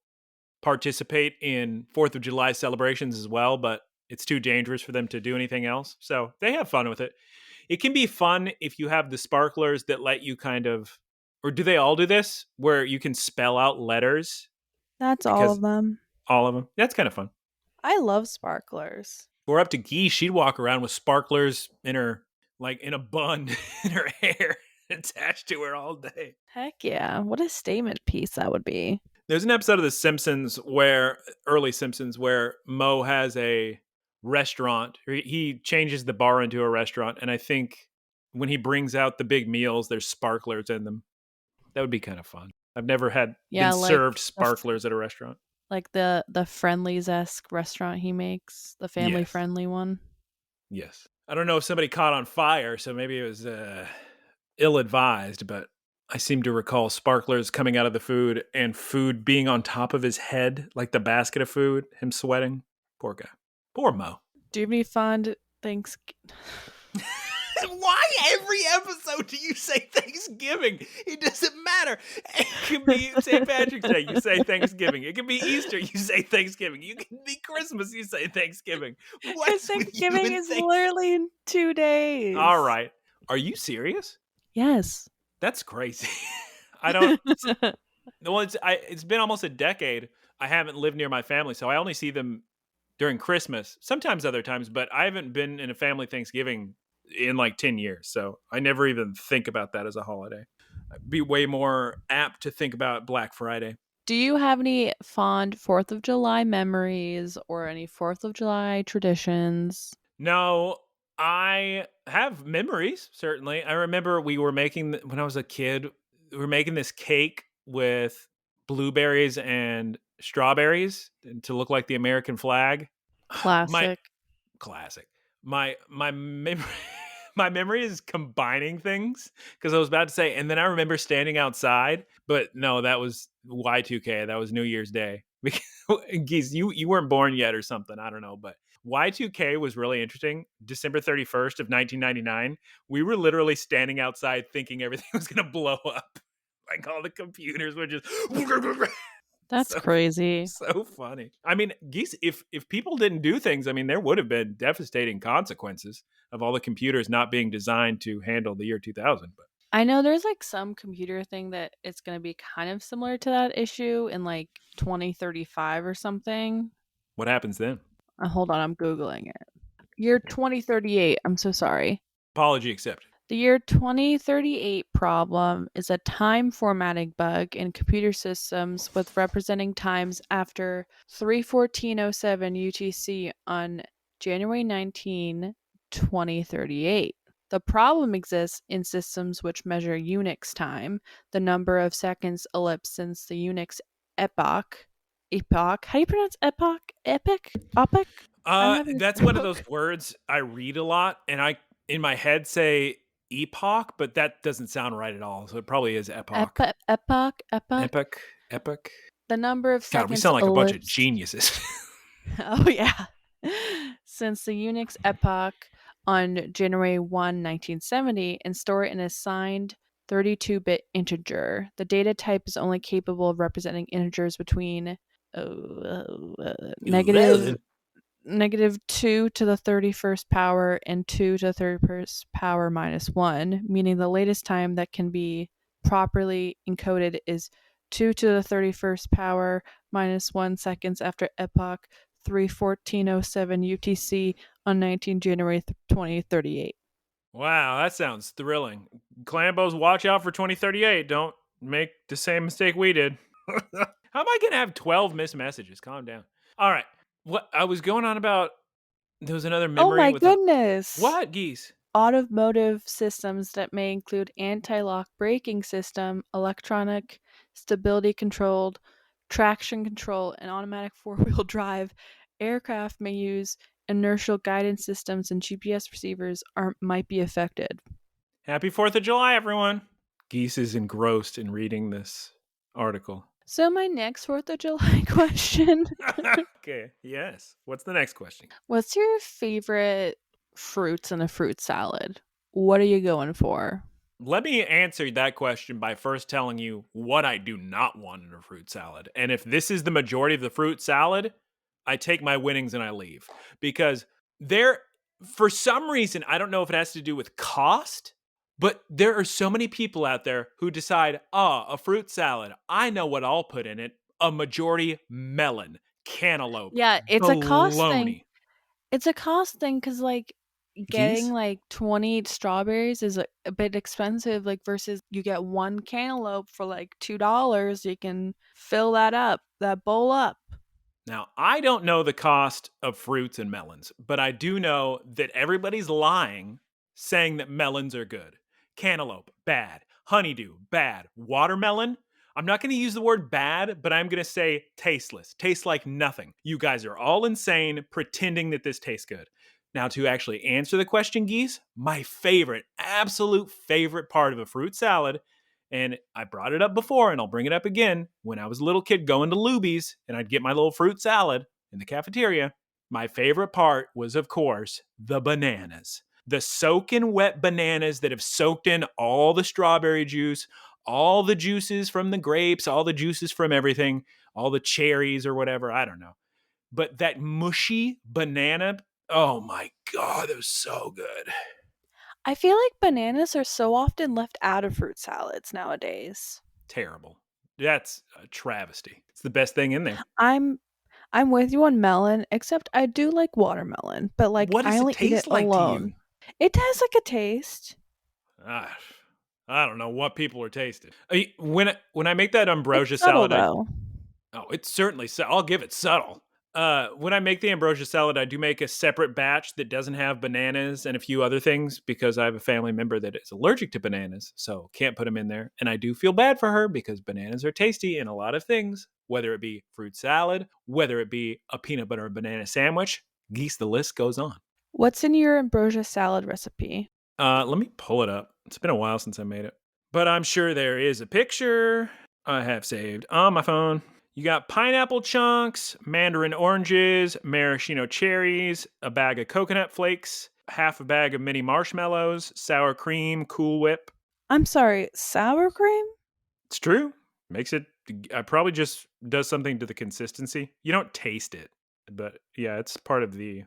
participate in 4th of July celebrations as well, but it's too dangerous for them to do anything else. So they have fun with it. It can be fun if you have the sparklers that let you kind of, or do they all do this, where you can spell out letters? That's all of them. All of them. That's kind of fun. I love sparklers. We're up to Geese. She'd walk around with sparklers in her, like in a bun in her hair attached to her all day. Heck yeah. What a statement piece that would be. There's an episode of The Simpsons early Simpsons, where Moe has a restaurant. He changes the bar into a restaurant. And I think when he brings out the big meals, there's sparklers in them. That would be kind of fun. I've never been served sparklers at a restaurant. Like the Friendlies-esque restaurant he makes, the family-friendly one. Yes. I don't know if somebody caught on fire, so maybe it was ill-advised, but I seem to recall sparklers coming out of the food and food being on top of his head, like the basket of food, him sweating. Poor guy. Poor Moe. Do you have any fond Thanksgiving? Why every episode do you say Thanksgiving? It doesn't matter. It can be St. Patrick's Day, you say Thanksgiving. It can be Easter, you say Thanksgiving. You can be Christmas, you say Thanksgiving. Because Thanksgiving is literally in 2 days. All right. Are you serious? Yes. That's crazy. I don't. Well, it's been almost a decade. I haven't lived near my family, so I only see them during Christmas, sometimes other times, but I haven't been in a family Thanksgiving in like 10 years. So I never even think about that as a holiday. I'd be way more apt to think about Black Friday. Do you have any fond 4th of July memories or any 4th of July traditions? No, I have memories, certainly. I remember we were making, when I was a kid, we were making this cake with blueberries and strawberries to look like the American flag. Classic. Classic. My memory my memory is combining things, because I was about to say, and then I remember standing outside, but no, that was Y2K. That was New Year's Day. Geese, you weren't born yet or something. I don't know, but Y2K was really interesting. December 31st of 1999, we were literally standing outside thinking everything was going to blow up. Like all the computers were just That's crazy. So funny. I mean, Geese, if people didn't do things, I mean, there would have been devastating consequences of all the computers not being designed to handle the year 2000. But I know there's like some computer thing that it's going to be kind of similar to that issue in like 2035 or something. What happens then? Hold on, I'm Googling it. Year 2038. I'm so sorry. Apology accepted. The year 2038 problem is a time formatting bug in computer systems with representing times after 3:14:07 UTC on January 19, 2038. The problem exists in systems which measure Unix time, the number of seconds elapsed since the Unix epoch. How do you pronounce epoch? Epic? Epic? That's one of those words I read a lot, and I in my head say epoch, but that doesn't sound right at all. So it probably is epoch. Epic. The number of seconds. God, we sound like a bunch of geniuses. Oh yeah. Since the Unix epoch on January 1, 1970, and store an assigned 32-bit integer. The data type is only capable of representing integers between negative 2 to the 31st power and 2 to the 31st power minus 1, meaning the latest time that can be properly encoded is 2 to the 31st power minus 1 seconds after epoch 3:14:07 UTC on 19 January 2038. Wow, that sounds thrilling. Clambos, watch out for 2038. Don't make the same mistake we did. How am I going to have 12 missed messages? Calm down. All right. What I was going on about There was another Oh memory my with a goodness! what, Geese? Automotive systems that may include anti-lock braking system, electronic stability controlled, traction control, and automatic four-wheel drive. Aircraft may use inertial guidance systems and GPS receivers might be affected. Happy 4th of July, everyone. Geese is engrossed in reading this article. So my next 4th of July question. Okay, yes. What's the next question? What's your favorite fruits in a fruit salad? What are you going for? Let me answer that question by first telling you what I do not want in a fruit salad. And if this is the majority of the fruit salad, I take my winnings and I leave. Because there, for some reason, I don't know if it has to do with cost, but there are so many people out there who decide, a fruit salad, I know what I'll put in it. A majority melon, cantaloupe, Yeah, it's a cost thing. bologna. It's a cost thing because, like, getting Geese? like 20 strawberries is a bit expensive, like, versus you get one cantaloupe for like $2. You can fill that bowl up. Now, I don't know the cost of fruits and melons, but I do know that everybody's lying saying that melons are good. Cantaloupe, bad. Honeydew, bad. Watermelon, I'm not going to use the word bad, but I'm going to say tasteless. Tastes like nothing. You guys are all insane pretending that this tastes good. Now, to actually answer the question, Geese, my favorite, absolute favorite part of a fruit salad, and I brought it up before and I'll bring it up again. When I was a little kid going to Luby's and I'd get my little fruit salad in the cafeteria, my favorite part was, of course, the bananas. The soaking wet bananas that have soaked in all the strawberry juice, all the juices from the grapes, all the juices from everything, all the cherries or whatever. I don't know. But that mushy banana, oh my God, it was so good. I feel like bananas are so often left out of fruit salads nowadays. Terrible. That's a travesty. It's the best thing in there. I'm I'm with you on melon, except I do like watermelon, but like What I does it only eat it taste like to alone. you? It has like a taste. Ah, I don't know what people are tasting. When I make that It's ambrosia subtle salad, though. it's certainly I'll give it subtle. When I make the ambrosia salad, I do make a separate batch that doesn't have bananas and a few other things because I have a family member that is allergic to bananas, so can't put them in there. And I do feel bad for her because bananas are tasty in a lot of things, whether it be fruit salad, whether it be a peanut butter and banana sandwich. Geese, the list goes on. What's in your ambrosia salad recipe? Let me pull it up. It's been a while since I made it, but I'm sure there is a picture I have saved on my phone. You got pineapple chunks, mandarin oranges, maraschino cherries, a bag of coconut flakes, half a bag of mini marshmallows, sour cream, Cool Whip. I'm sorry, sour cream? It's true. Makes it. I probably just does something to the consistency. You don't taste it, but yeah, it's part of the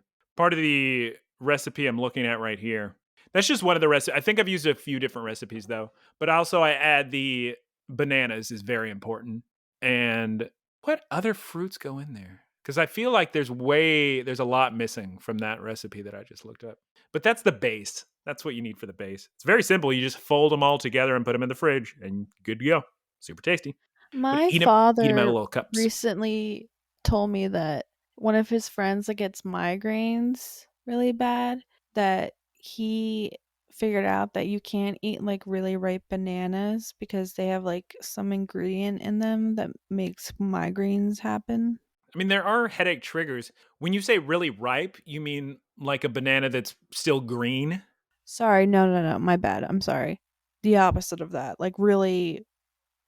recipe I'm looking at right here. That's just one of the recipes. I think I've used a few different recipes though, but also I add the bananas is very important. And what other fruits go in there? Because I feel like there's a lot missing from that recipe that I just looked up. But that's the base. That's what you need for the base. It's very simple. You just fold them all together and put them in the fridge, and good to go. Super tasty. But My eat them out of father little cups. recently told me that one of his friends that gets migraines really bad, that he figured out that you can't eat like really ripe bananas because they have like some ingredient in them that makes migraines happen. I mean, there are headache triggers. When you say really ripe, you mean like a banana that's still green, Sorry, no, my bad. I'm sorry. The opposite of that. Like really,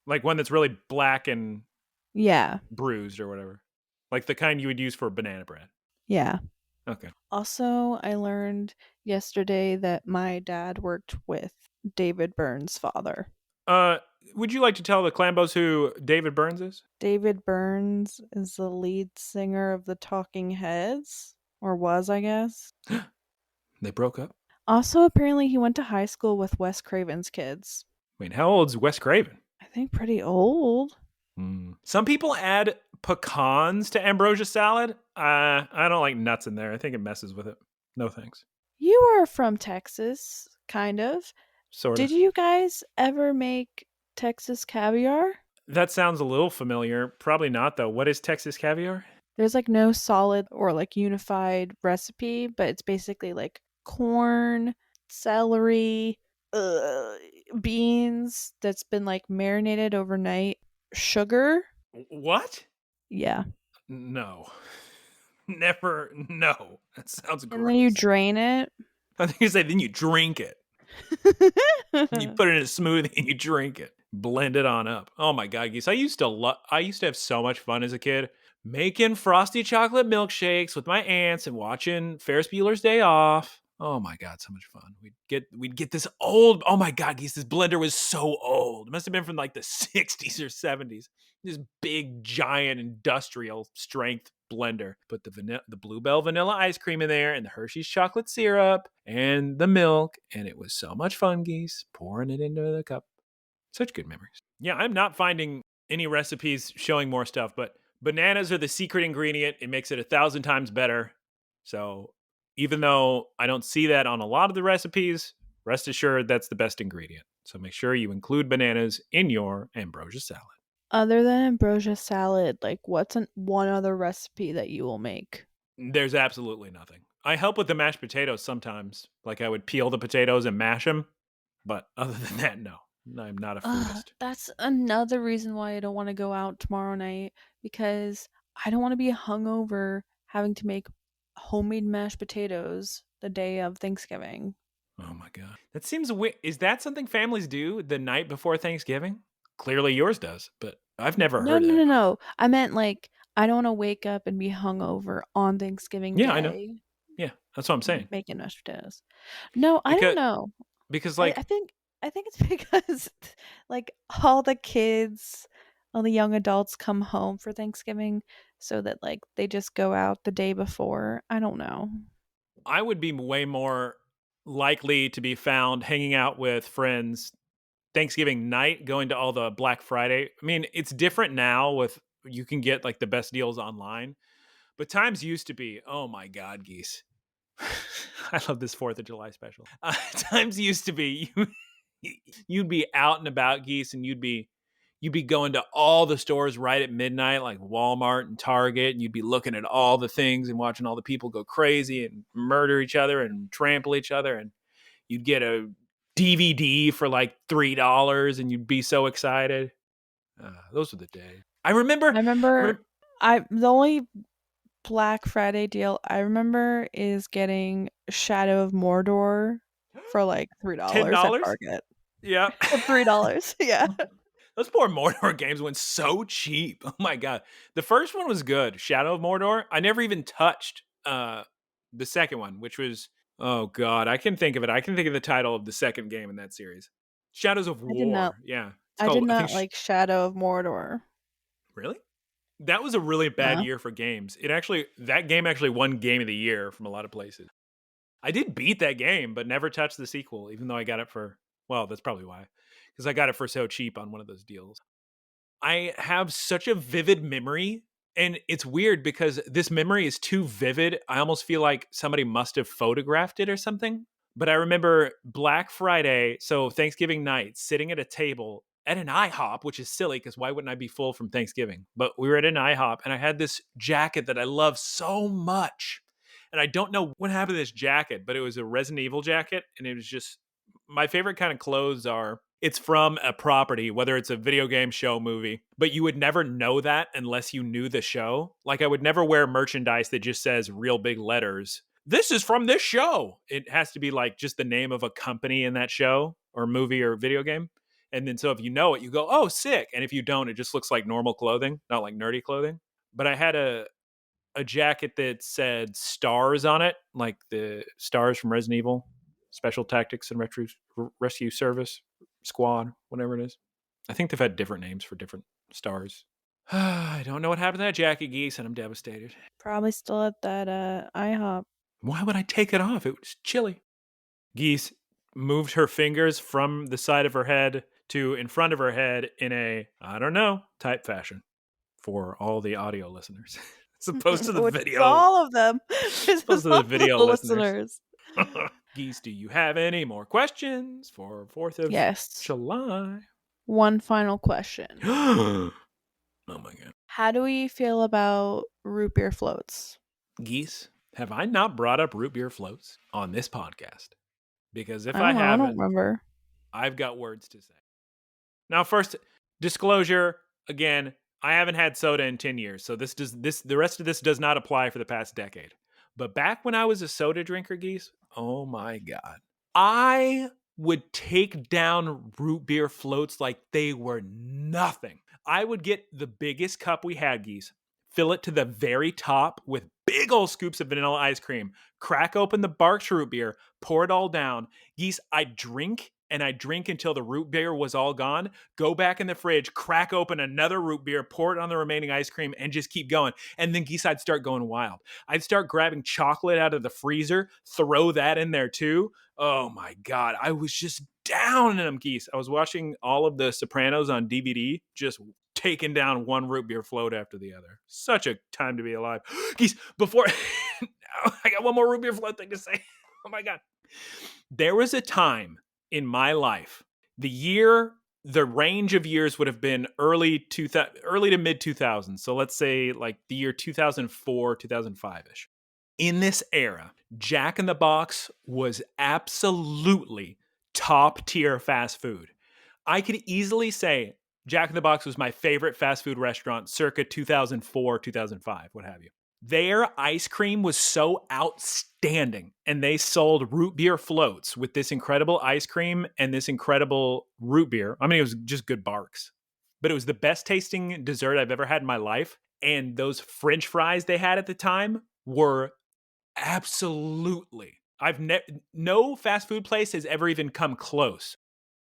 like one that's really black and yeah, bruised or whatever, like the kind you would use for banana bread. yeah. Okay. Also, I learned yesterday that my dad worked with David Byrne's father. Uh, would you like to tell the Clambos who David Burns is? David Burns is the lead singer of the Talking Heads, or was, I guess. They broke up. Also, apparently, he went to high school with Wes Craven's kids. Wait, how old's Wes Craven? I think pretty old. Some people add pecans to ambrosia salad. I don't like nuts in there. I think it messes with it. No thanks. You are from Texas, kind of. Sort Did of. you guys ever make Texas caviar? That sounds a little familiar. Probably not though. What is Texas caviar? There's like no solid or like unified recipe, but it's basically like corn, celery, uh, beans that's been like marinated overnight, sugar. What? Yeah. No. Never. No. That sounds And then you gross. drain it. I think you say then you drink it. You put it in a smoothie and you drink it. Blend it on up. Oh my god, Geese. I used to have so much fun as a kid making frosty chocolate milkshakes with my aunts and watching Ferris Bueller's Day Off. Oh my god, so much fun. We'd get this old. Oh my god, Geese, this blender was so old. It must have been from like the 60s or 70s. This big giant industrial strength blender. Put the Bluebell vanilla ice cream in there and the Hershey's chocolate syrup and the milk, and it was so much fun, Geese, pouring it into the cup. Such good memories. Yeah, I'm not finding any recipes showing more stuff, but bananas are the secret ingredient. It makes it 1,000 times better. So even though I don't see that on a lot of the recipes, rest assured that's the best ingredient. So make sure you include bananas in your ambrosia salad. Other than ambrosia salad, like what's one other recipe that you will make? There's absolutely nothing. I help with the mashed potatoes sometimes. Like I would peel the potatoes and mash them. But other than that, no. I'm not a foodist. That's another reason why I don't want to go out tomorrow night because I don't want to be hungover having to make homemade mashed potatoes the day of Thanksgiving. Oh my god. That seems weird. Is that something families do the night before Thanksgiving? Clearly yours does, but I've never No, heard no, it. no, no. I meant like I don't want to wake up and be hungover on Thanksgiving Yeah, I know. Day Yeah, that's what I'm saying. making mashed potatoes. No, I don't Because know. because I, I like think I think it's because like all the kids, all the young adults come home for Thanksgiving so that like they just go out the day before. I don't know. I would be way more likely to be found hanging out with friends Thanksgiving night, going to all the Black Friday. I mean, it's different now with you can get like the best deals online, but times used to be, oh my god, Geese. I love this 4th of July special. Times used to be you'd be out and about, Geese, and you'd be going to all the stores right at midnight, like Walmart and Target, and you'd be looking at all the things and watching all the people go crazy and murder each other and trample each other, and you'd get a DVD for like $3, and you'd be so excited. Those were the days. I remember. I remember Rem- I the only Black Friday deal I remember is getting Shadow of Mordor for like $10. $3 at Target. Yeah. For $3. Yeah. Those poor Mordor games went so cheap. Oh my god. The first one was good, Shadow of Mordor. I never even touched the second one, which was oh god, I can think of it. I can think of the title of the second game in that series. Shadows of I did not War. Yeah. It's I did called I think not like Shadow of Mordor. really? That was a really bad No. year for games. That game actually won game of the year from a lot of places. I did beat that game, but never touched the sequel, even though I got it for well, that's probably why. Because I got it for so cheap on one of those deals. I have such a vivid memory. And it's weird because this memory is too vivid. I almost feel like somebody must have photographed it or something. But I remember Black Friday, so Thanksgiving night, sitting at a table at an IHOP, which is silly because why wouldn't I be full from Thanksgiving? But we were at an IHOP and I had this jacket that I love so much. And I don't know what happened to this jacket, but it was a Resident Evil jacket. And it was just my favorite kind of clothes are it's from a property, whether it's a video game, show, movie, but you would never know that unless you knew the show. Like I would never wear merchandise that just says real big letters. This is from this show. It has to be like just the name of a company in that show or movie or video game. And then so if you know it, you go, oh, sick. And if you don't, it just looks like normal clothing, not like nerdy clothing. But I had a jacket that said stars on it, like the stars from Resident Evil, Special Tactics and Rescue Service Squad, whatever it is. I think they've had different names for different stars. I don't know what happened to that jacket, Geese, and I'm devastated. Probably still at that IHOP. Why would I take it off? It was chilly. Geese moved her fingers from the side of her head to in front of her head in a, I don't know, type fashion for all the audio listeners. As opposed to the Which is video. all of them. Which Opposed is to the all video the listeners. listeners. Geese, do you have any more questions for 4th of Yes. July? One final question. Oh Oh my God. How do we feel about root beer floats? Geese, have I not brought up root beer floats on this podcast? Because if I I don't know. I don't haven't, remember. I've got words to say. Now, first, disclosure, again, I haven't had soda in 10 years, so the rest of this does not apply for the past decade. But back when I was a soda drinker, Geese, oh my God. I would take down root beer floats like they were nothing. I would get the biggest cup we had, Geese, fill it to the very top with big old scoops of vanilla ice cream, crack open the Barks root beer, pour it all down. Geese, I'd drink and I'd drink until the root beer was all gone, go back in the fridge, crack open another root beer, pour it on the remaining ice cream, and just keep going. And then, Geese, I'd start going wild. I'd start grabbing chocolate out of the freezer, throw that in there too. Oh my God, I was just down in them, Geese. I was watching all of The Sopranos on DVD, just taking down one root beer float after the other. Such a time to be alive. Geese, before I got one more root beer float thing to say. Oh my God. There was a time in my life, the range of years would have been early to mid 2000s. So let's say like the year 2004, 2005-ish. In this era, Jack in the Box was absolutely top tier fast food. I could easily say Jack in the Box was my favorite fast food restaurant circa 2004, 2005, what have you. Their ice cream was so outstanding, and they sold root beer floats with this incredible ice cream and this incredible root beer. I mean, it was just good Barks, but it was the best tasting dessert I've ever had in my life. And those French fries they had at the time were absolutely. No fast food place has ever even come close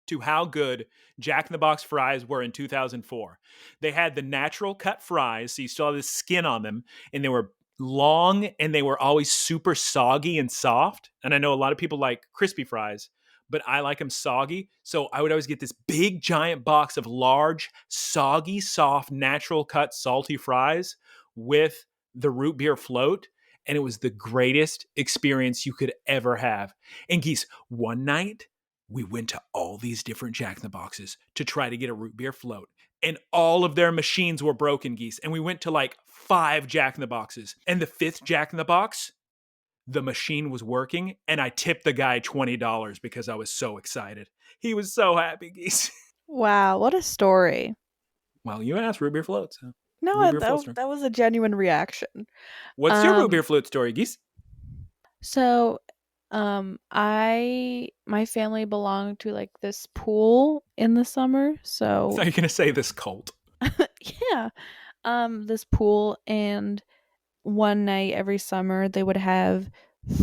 to how good Jack in the Box fries were in 2004. They had the natural cut fries, so you still have the skin on them, and they were long and they were always super soggy and soft. And I know a lot of people like crispy fries, but I like them soggy. So I would always get this big giant box of large, soggy, soft, natural cut, salty fries with the root beer float. And it was the greatest experience you could ever have. And Geese, one night, we went to all these different Jack in the Boxes to try to get a root beer float. And all of their machines were broken, Geese. And we went to like 5 Jack in the Boxes. And the 5th Jack in the Box, the machine was working. And I tipped the guy $20 because I was so excited. He was so happy, Geese. Wow, what a story. Well, you asked root beer floats. Huh? No, Root beer float story. that was a genuine reaction. What's your root beer float story, Geese? So, my family belonged to like this pool in the summer. So, So you're going to say this cult. yeah, this pool, and one night every summer they would have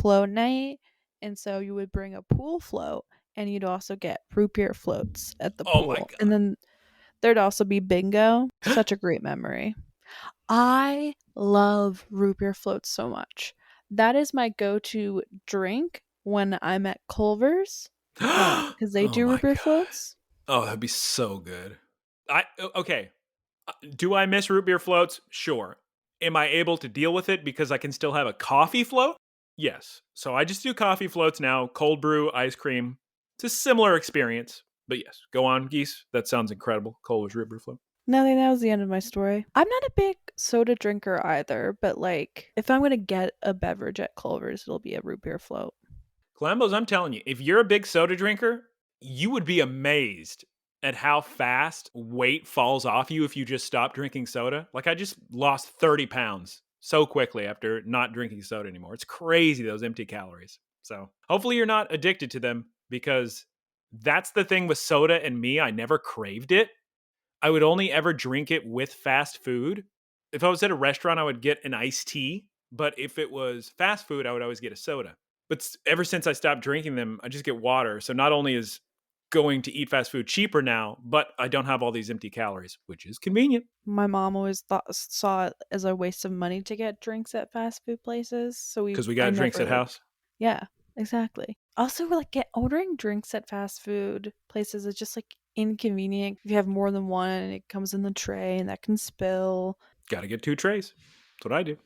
float night, and so you would bring a pool float, and you'd also get root beer floats at the Oh my pool, and God. then there'd also be bingo. Such a great memory. I love root beer floats so much. That is my go-to drink when I'm at Culver's, because they Oh do my root beer God. floats. Oh, that'd be so good. Okay. Do I miss root beer floats? Sure. Am I able to deal with it because I can still have a coffee float? Yes. So I just do coffee floats now, cold brew, ice cream. It's a similar experience. But yes, go on, Geese. That sounds incredible. Culver's root beer float. Nothing, that was the end of my story. I'm not a big soda drinker either, but like if I'm gonna get a beverage at Culver's, it'll be a root beer float. Clambos, I'm telling you, if you're a big soda drinker, you would be amazed at how fast weight falls off you if you just stop drinking soda. Like I just lost 30 pounds so quickly after not drinking soda anymore. It's crazy, those empty calories. So hopefully you're not addicted to them because that's the thing with soda and me. I never craved it. I would only ever drink it with fast food. If I was at a restaurant, I would get an iced tea. But if it was fast food, I would always get a soda. But ever since I stopped drinking them, I just get water. So not only is going to eat fast food cheaper now, but I don't have all these empty calories, which is convenient. My mom always saw it as a waste of money to get drinks at fast food places, so Because we I got drinks never at like, house. yeah, exactly. Also, like ordering drinks at fast food places is just like inconvenient. If you have more than one, it comes in the tray and that can spill. Got to get 2 trays. That's what I do.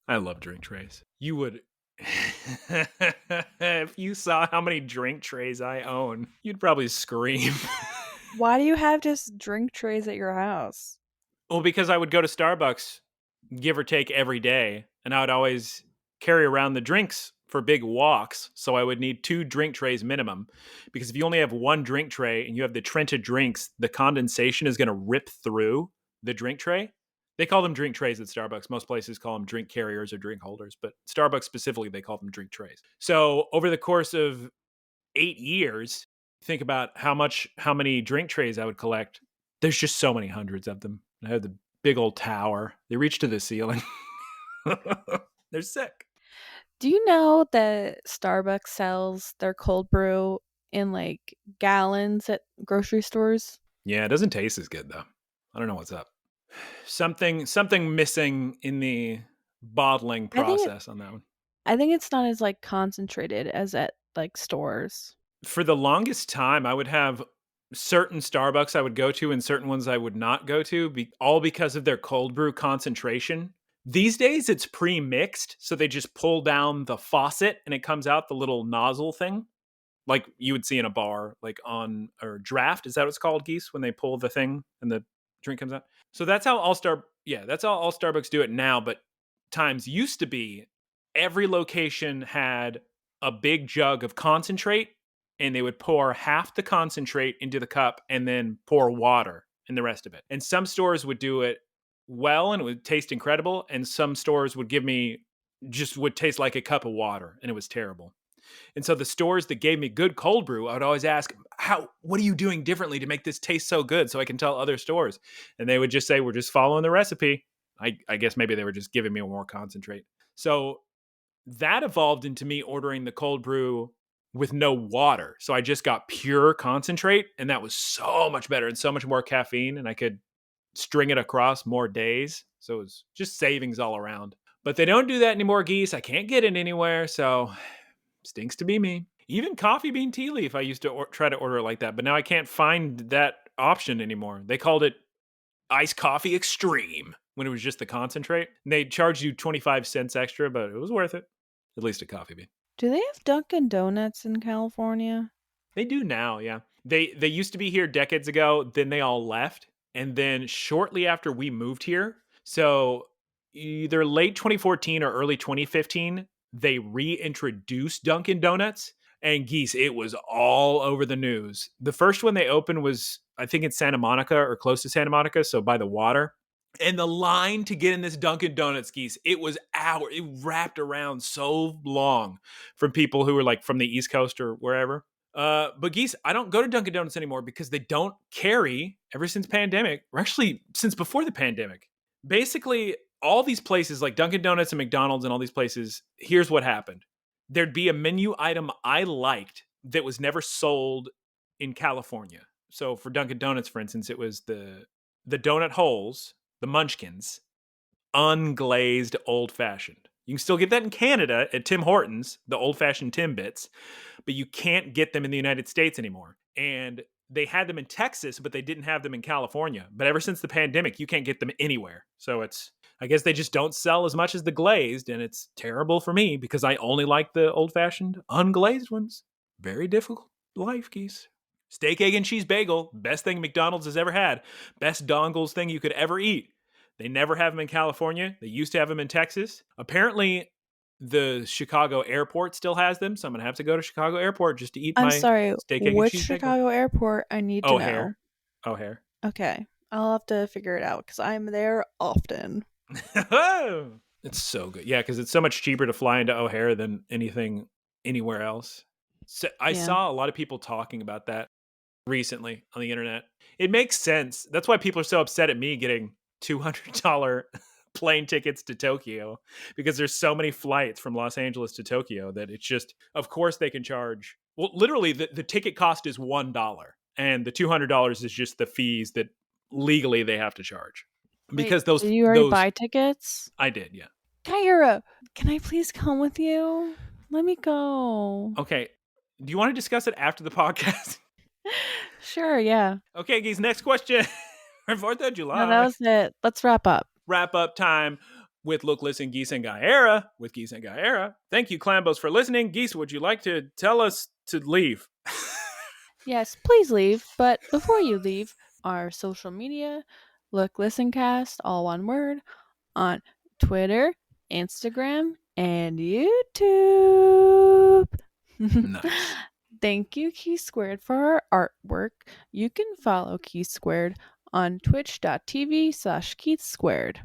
I love drink trays. You would. If you saw how many drink trays I own, you'd probably scream. Why do you have just drink trays at your house? Well, because I would go to Starbucks, give or take every day, and I would always carry around the drinks for big walks. So I would need 2 drink trays minimum. Because if you only have 1 drink tray and you have the Trenta drinks, the condensation is going to rip through the drink tray. They call them drink trays at Starbucks. Most places call them drink carriers or drink holders, but Starbucks specifically, they call them drink trays. So over the course of 8 years, think about how many drink trays I would collect. There's just so many hundreds of them. I have the big old tower. They reach to the ceiling. They're sick. Do you know that Starbucks sells their cold brew in like gallons at grocery stores? Yeah, it doesn't taste as good though. I don't know what's up. Something missing in the bottling I think it, process on that one. I think it's not as like concentrated as at like stores. For the longest time, I would have certain Starbucks I would go to and certain ones I would not go to, all because of their cold brew concentration. These days, it's pre-mixed, so they just pull down the faucet and it comes out the little nozzle thing, like you would see in a bar, like on or draft. Is that what it's called, Geese? When they pull the thing and the drink comes out. So that's how all Starbucks do it now. But times used to be every location had a big jug of concentrate, and they would pour half the concentrate into the cup and then pour water in the rest of it. And some stores would do it well and it would taste incredible, and some stores would give me just would taste like a cup of water and it was terrible. And so the stores that gave me good cold brew, I would always ask, what are you doing differently to make this taste so good so I can tell other stores? And they would just say, we're just following the recipe. I guess maybe they were just giving me more concentrate. So that evolved into me ordering the cold brew with no water. So I just got pure concentrate, and that was so much better and so much more caffeine, and I could string it across more days. So it was just savings all around. But they don't do that anymore, Geese. I can't get it anywhere, so stinks to be me. Even coffee bean tea leaf, I used to try to order it like that, but now I can't find that option anymore. They called it iced coffee extreme when it was just the concentrate. And they charged you 25 cents extra, but it was worth it. At least a coffee bean. Do they have Dunkin' Donuts in California? They do now, yeah. They used to be here decades ago, then they all left. And then shortly after we moved here, so either late 2014 or early 2015, they reintroduced Dunkin' Donuts. And Geese, it was all over the news. The first one they opened was, I think, in Santa Monica or close to Santa Monica, so by the water. And the line to get in this Dunkin' Donuts, Geese, it was hours. It wrapped around so long from people who were like from the East Coast or wherever. But Geese, I don't go to Dunkin' Donuts anymore because they don't carry, ever since pandemic, or actually since before the pandemic. Basically, all these places like Dunkin' Donuts and McDonald's and all these places, here's what happened. There'd be a menu item I liked that was never sold in California. So for Dunkin' Donuts, for instance, it was the donut holes, the munchkins, unglazed old fashioned. You can still get that in Canada at Tim Hortons, the old fashioned Timbits, but you can't get them in the United States anymore. And they had them in Texas, but they didn't have them in California. But ever since the pandemic, you can't get them anywhere. So I guess they just don't sell as much as the glazed, and it's terrible for me because I only like the old fashioned unglazed ones. Very difficult life, Geese. Steak, egg, and cheese bagel, best thing McDonald's has ever had. Best dongles thing you could ever eat. They never have them in California. They used to have them in Texas. Apparently, the Chicago airport still has them, so I'm going to have to go to Chicago airport just to eat I'm my sorry, steak, egg, and which cheese bagel. Chicago airport? I need to know. O'Hare. O'Hare. Okay, I'll have to figure it out because I'm there often. It's so good. Yeah, because it's so much cheaper to fly into O'Hare than anything anywhere else. So I saw a lot of people talking about that recently on the internet. It makes sense. That's why people are so upset at me getting $200 plane tickets to Tokyo, because there's so many flights from Los Angeles to Tokyo that it's just, of course they can charge. Well, literally the ticket cost is $1 and the $200 is just the fees that legally they have to charge. Because Wait, did you already buy tickets? I did, yeah. Guyera, can I please come with you? Let me go. Okay. Do you want to discuss it after the podcast? Sure, yeah. Okay, Geese, next question. 4th of July. No, that was it. Let's wrap up. Wrap up time with Look, Listen, Geese and Guyera with Geese and Guyera. Thank you, Clambos, for listening. Geese, would you like to tell us to leave? Yes, please leave. But before you leave, our social media, Look, Listen, Cast, all one word, on Twitter, Instagram, and YouTube. Nice. Thank you, Key Squared, for our artwork. You can follow Key Squared on twitch.tv/Keith Squared.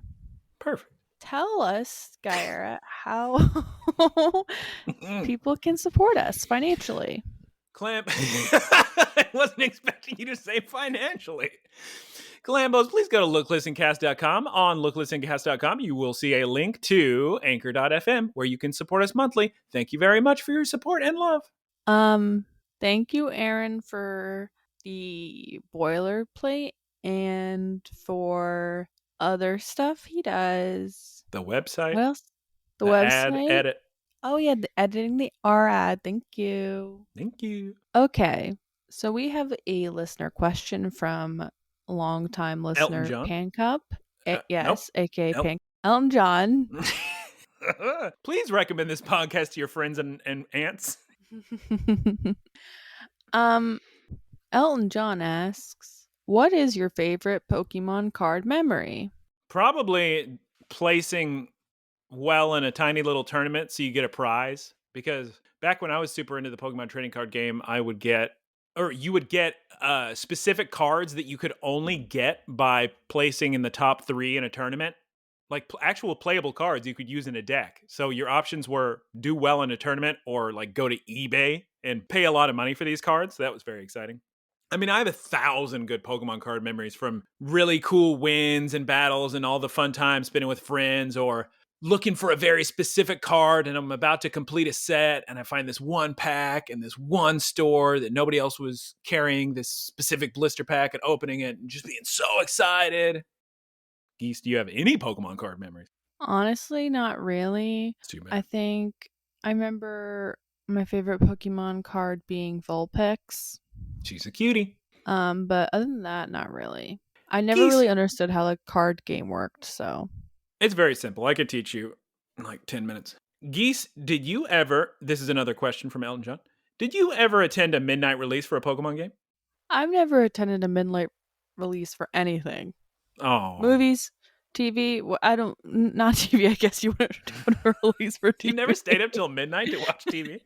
Perfect. Tell us, Guyera, how people can support us financially. I wasn't expecting you to say financially. Clambos, please go to looklistencast.com. On looklistencast.com, you will see a link to anchor.fm where you can support us monthly. Thank you very much for your support and love. Thank you, Aaron, for the boilerplate and for other stuff he does. The website. What else? The website. Edit. Oh yeah, editing the R ad. Thank you. Thank you. Okay, so we have a listener question from longtime listener Elton John? Pancup. Yes, nope. aka Pan Elton John. Please recommend this podcast to your friends and aunts. Elton John asks, what is your favorite Pokemon card memory? Probably placing well in a tiny little tournament so you get a prize. Because back when I was super into the Pokemon trading card game, you would get specific cards that you could only get by placing in the top 3 in a tournament. Like actual playable cards you could use in a deck. So your options were do well in a tournament or like go to eBay and pay a lot of money for these cards. That was very exciting. I mean, I have 1,000 good Pokemon card memories from really cool wins and battles and all the fun times spending with friends, or looking for a very specific card and I'm about to complete a set and I find this one pack in this one store that nobody else was carrying this specific blister pack, and opening it and just being so excited. Geese, do you have any Pokemon card memories? Honestly, not really. It's too bad. I think I remember my favorite Pokemon card being Vulpix. She's a cutie. But other than that, not really. I never Geese. really understood how the card game worked, so. It's very simple. I could teach you in like 10 minutes. Geese, did you ever, this is another question from Elton John, did you ever attend a midnight release for a Pokemon game? I've never attended a midnight release for anything. Oh. Movies, TV, not TV, I guess you wouldn't do a release for TV. You never stayed up till midnight to watch TV?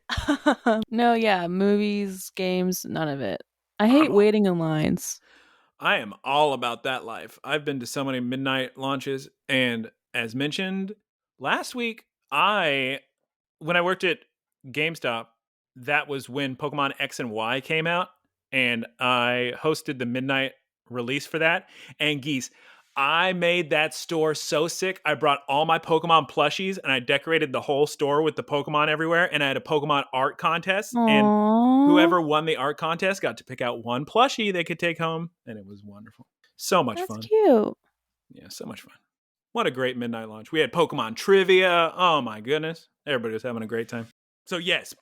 No, yeah, movies, games, none of it. I hate waiting in lines. I am all about that life. I've been to so many midnight launches, and as mentioned last week, when I worked at GameStop, that was when Pokemon X and Y came out, and I hosted the midnight release for that. And Geese, I made that store so sick. I brought all my Pokemon plushies and I decorated the whole store with the Pokemon everywhere. And I had a Pokemon art contest. Aww. And whoever won the art contest got to pick out one plushie they could take home. And it was wonderful. So much fun. That's cute. Yeah, so much fun. What a great midnight launch. We had Pokemon trivia. Oh my goodness. Everybody was having a great time. So yes,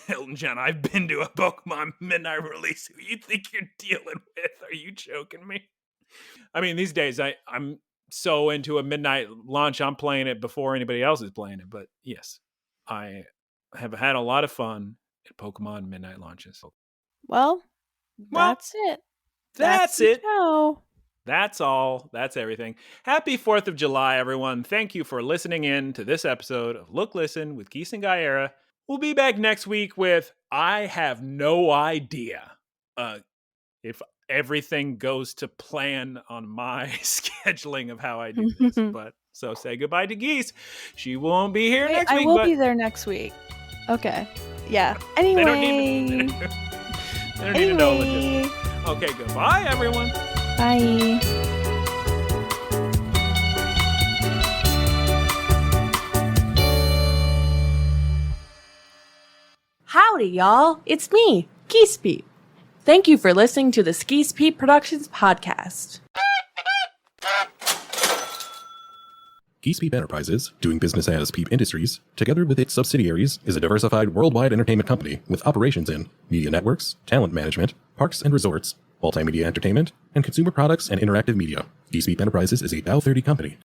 Elton John, I've been to a Pokemon midnight release. Who you think you're dealing with? Are you joking me? I mean, these days I'm so into a midnight launch, I'm playing it before anybody else is playing it. But yes, I have had a lot of fun at Pokemon midnight launches. Well, that's it. That's it. Show. That's all. That's everything. Happy 4th of July, everyone. Thank you for listening in to this episode of Look, Listen with Geese and Guyera. We'll be back next week with I have no idea if everything goes to plan on my scheduling of how I do this. But so say goodbye to Geese. She won't be here next week. I will be there next week. Okay. Yeah. Anyway. They don't need to know logistics. Okay, goodbye, everyone. Bye. Howdy, y'all. It's me, Geese Pete. Thank you for listening to the Geese Pete Productions podcast. Geese Peep Enterprises, doing business as Peep Industries, together with its subsidiaries, is a diversified worldwide entertainment company with operations in media networks, talent management, parks and resorts, multimedia entertainment, and consumer products and interactive media. Geese Peep Enterprises is a Bell 30 company.